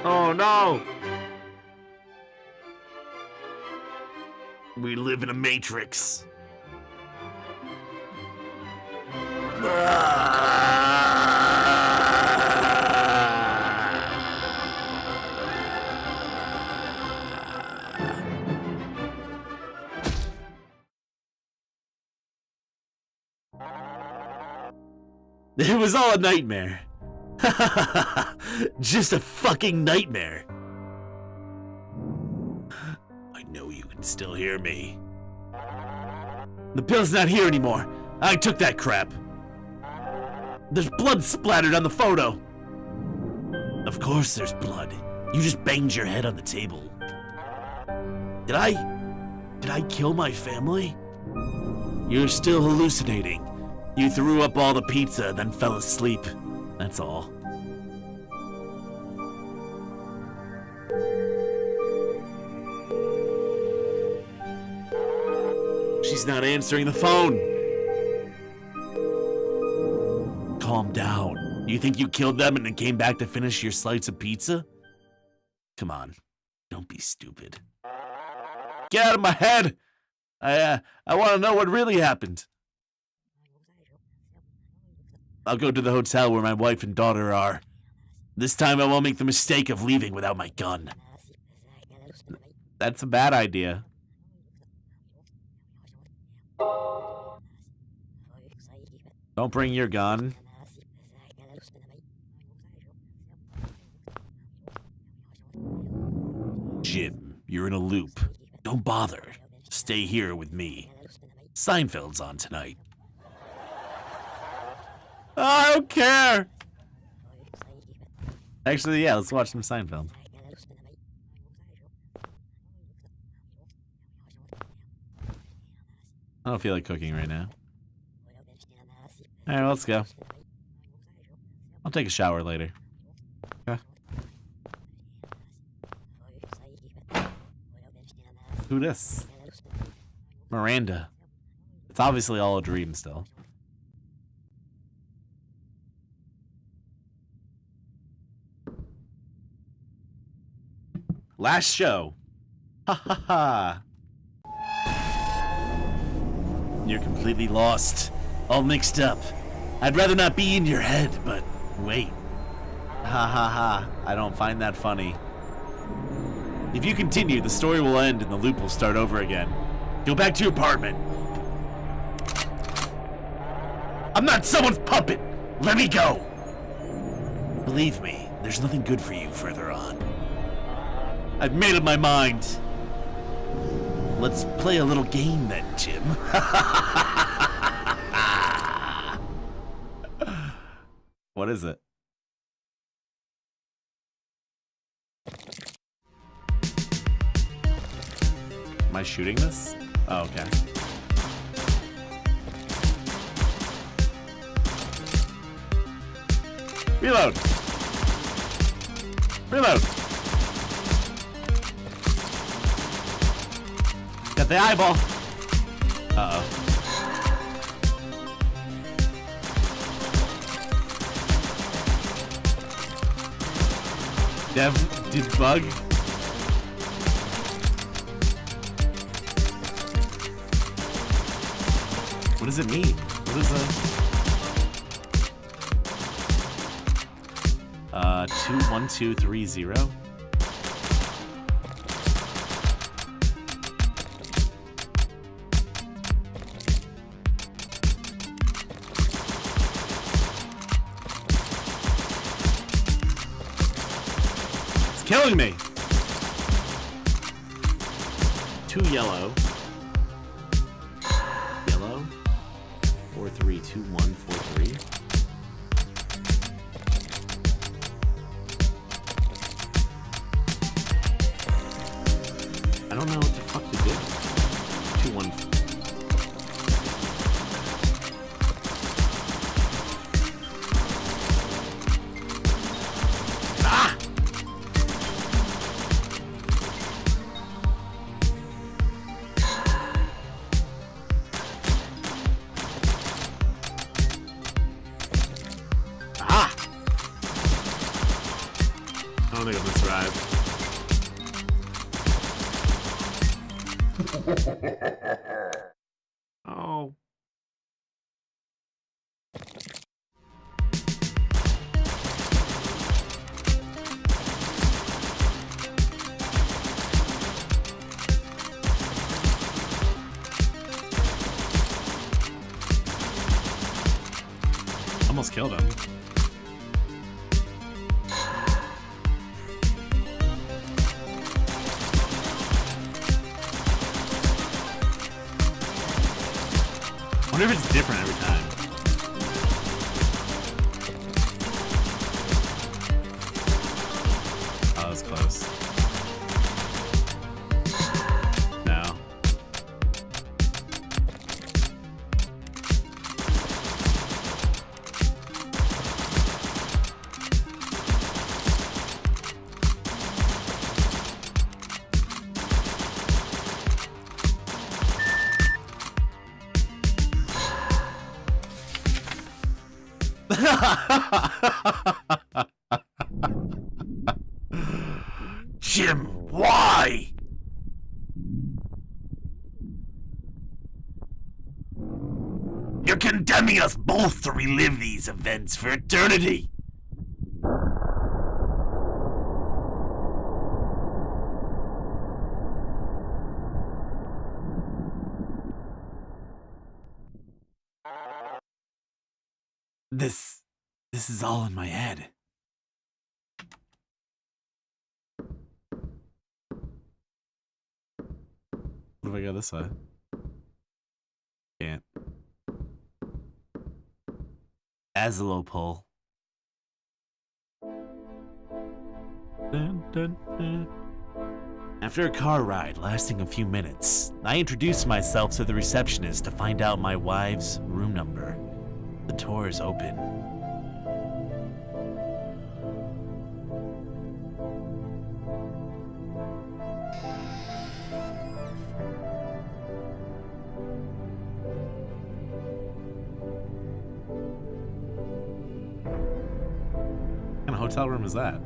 Speaker 2: Oh no! We live in a matrix.
Speaker 1: It was all a nightmare. Just a fucking nightmare. I know you can still hear me. The pill's not here anymore. I took that crap. There's blood splattered on the photo. Of course there's blood. You just banged your head on the table. Did I kill my family? You're still hallucinating. You threw up all the pizza, then fell asleep. That's all. She's not answering the phone. Calm down. You think you killed them and then came back to finish your slice of pizza? Come on. Don't be stupid. Get out of my head! I want to know what really happened. I'll go to the hotel where my wife and daughter are. This time I won't make the mistake of leaving without my gun. That's a bad idea. Don't bring your gun. Jim, you're in a loop. Don't bother. Stay here with me. Seinfeld's on tonight. I don't care. Actually, yeah, let's watch some Seinfeld. I don't feel like cooking right now. Alright, let's go. I'll take a shower later. Okay. Who this? Miranda. It's obviously all a dream still. Last show. Ha ha ha. You're completely lost. All mixed up. I'd rather not be in your head, but wait. Ha ha ha. I don't find that funny. If you continue, the story will end and the loop will start over again. Go back to your apartment. I'm not someone's puppet! Let me go! Believe me, there's nothing good for you further on. I've made up my mind. Let's play a little game then, Jim. What is it? Am I shooting this? Oh, okay. Reload! Reload! Got the eyeball! Uh-oh. Debug? What does it mean? What is that? 21230. It's killing me. 2 yellow. Yellow. 432143. I don't know what the fuck to do. 2-1. Ah! Ah! I don't think I'm gonna survive. Oh. Almost killed him. I wonder if it's different every time. Oh, that was close. No. Jim, why? You're condemning us both to relive these events for eternity. This is all in my head. What if I go this way? Can't. Aslo pull. Dun, dun, dun. After a car ride lasting a few minutes, I introduced myself to the receptionist to find out my wife's room number. The door is open. What kind of hotel room is that?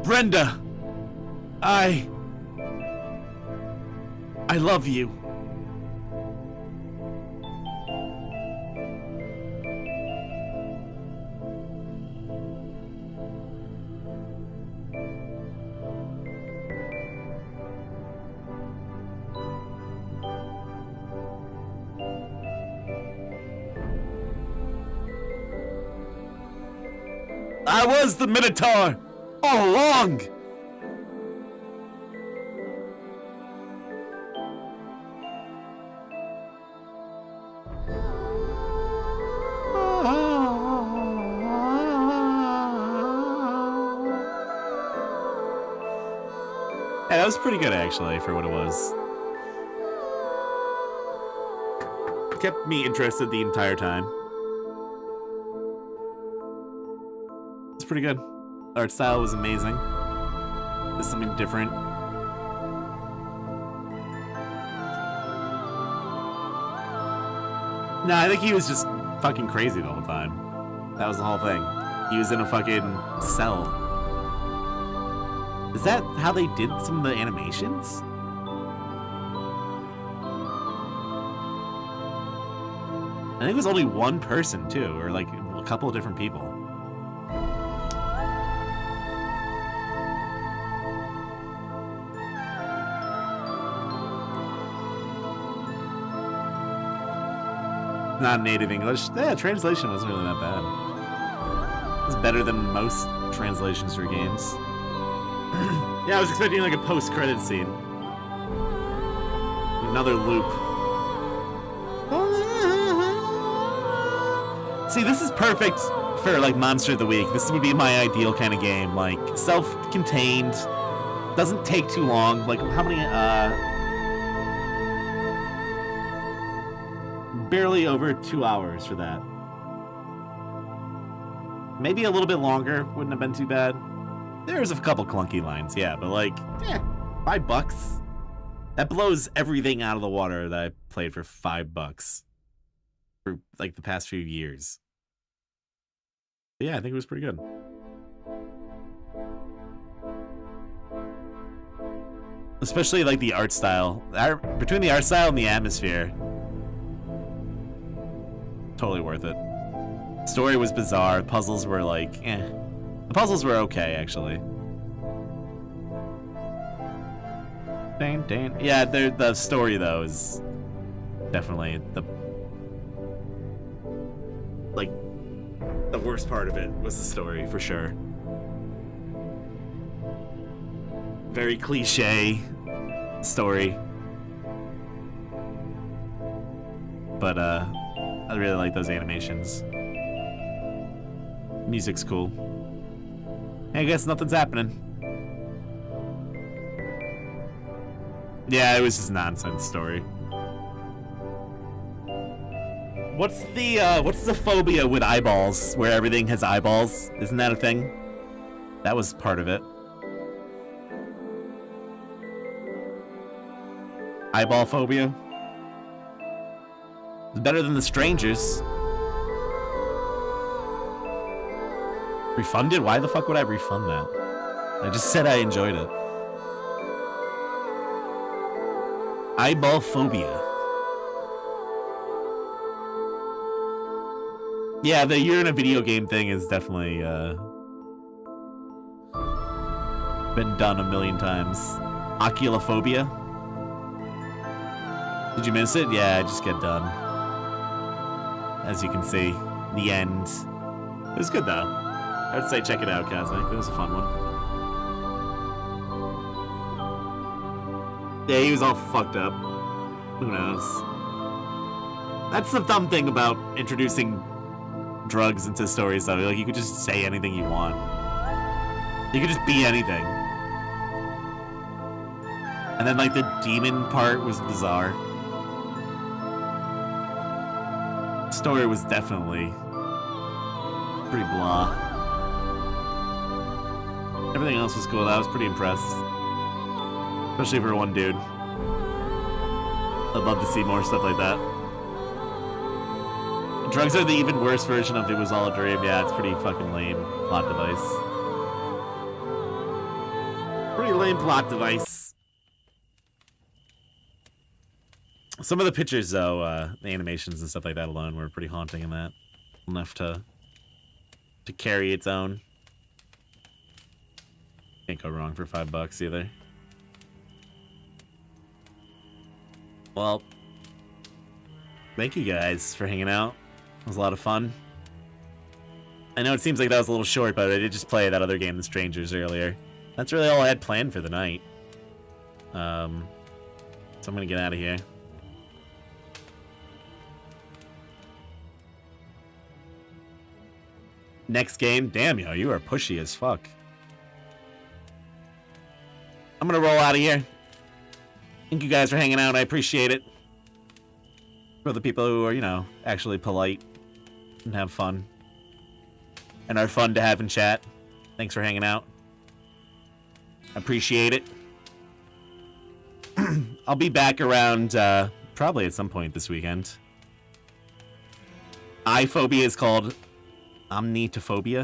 Speaker 1: Brenda! I love you. I was the Minotaur all along. Yeah, that was pretty good actually for what it was. Kept me interested the entire time. It's pretty good. Art style was amazing. There's something different. No, I think he was just fucking crazy the whole time. That was the whole thing. He was in a fucking cell. Is that how they did some of the animations? I think it was only one person too, or like a couple of different people. Not native English. Yeah, translation wasn't really that bad. It was better than most translations for games. Yeah, I was expecting like a post-credit scene. Another loop. See, this is perfect for like Monster of the Week. This would be my ideal kind of game. Like self-contained, doesn't take too long. Like how many? Barely over 2 hours for that. Maybe a little bit longer. Wouldn't have been too bad. There's a couple clunky lines, yeah, but like, $5. That blows everything out of the water that I played for $5 for like the past few years. But yeah, I think it was pretty good. Especially like the art style. Between the art style and the atmosphere. Totally worth it. Story was bizarre. Puzzles were like, eh. The puzzles were okay, actually. Dang, dang. Yeah, the story, though, is definitely the worst part of it was the story, for sure. Very cliche story. But, I really like those animations. Music's cool. I guess nothing's happening. Yeah, it was just a nonsense story. What's the phobia with eyeballs, where everything has eyeballs? Isn't that a thing? That was part of it. Eyeball phobia? It's better than The Strangers. Refunded? Why the fuck would I refund that? I just said I enjoyed it. Eyeball phobia. Yeah, the you're in a video game thing is definitely been done a million times. Oculophobia. Did you miss it? Yeah, just get done. As you can see, the end. It was good though. I would say check it out, Cosmic. It was a fun one. Yeah, he was all fucked up. Who knows? That's the dumb thing about introducing drugs into stories, though. Like, you could just say anything you want. You could just be anything. And then, like, the demon part was bizarre. The story was definitely pretty blah. Everything else was cool. I was pretty impressed. Especially for one dude. I'd love to see more stuff like that. Drugs are the even worse version of It Was All a Dream. Yeah, it's pretty fucking lame plot device. Pretty lame plot device. Some of the pictures, though, the animations and stuff like that alone were pretty haunting in that. Enough to carry its own. Can't go wrong for $5 either. Well, thank you guys for hanging out. It was a lot of fun. I know it seems like that was a little short, but I did just play that other game, The Strangers, earlier. That's really all I had planned for the night. So I'm gonna get out of here. Next game, damn yo, you are pushy as fuck. I'm gonna roll out of here. Thank you guys for hanging out. I appreciate it. For the people who are, you know, actually polite and have fun and are fun to have in chat. Thanks for hanging out. Appreciate it. I'll be back around probably at some point this weekend. Phobia is called omnitophobia.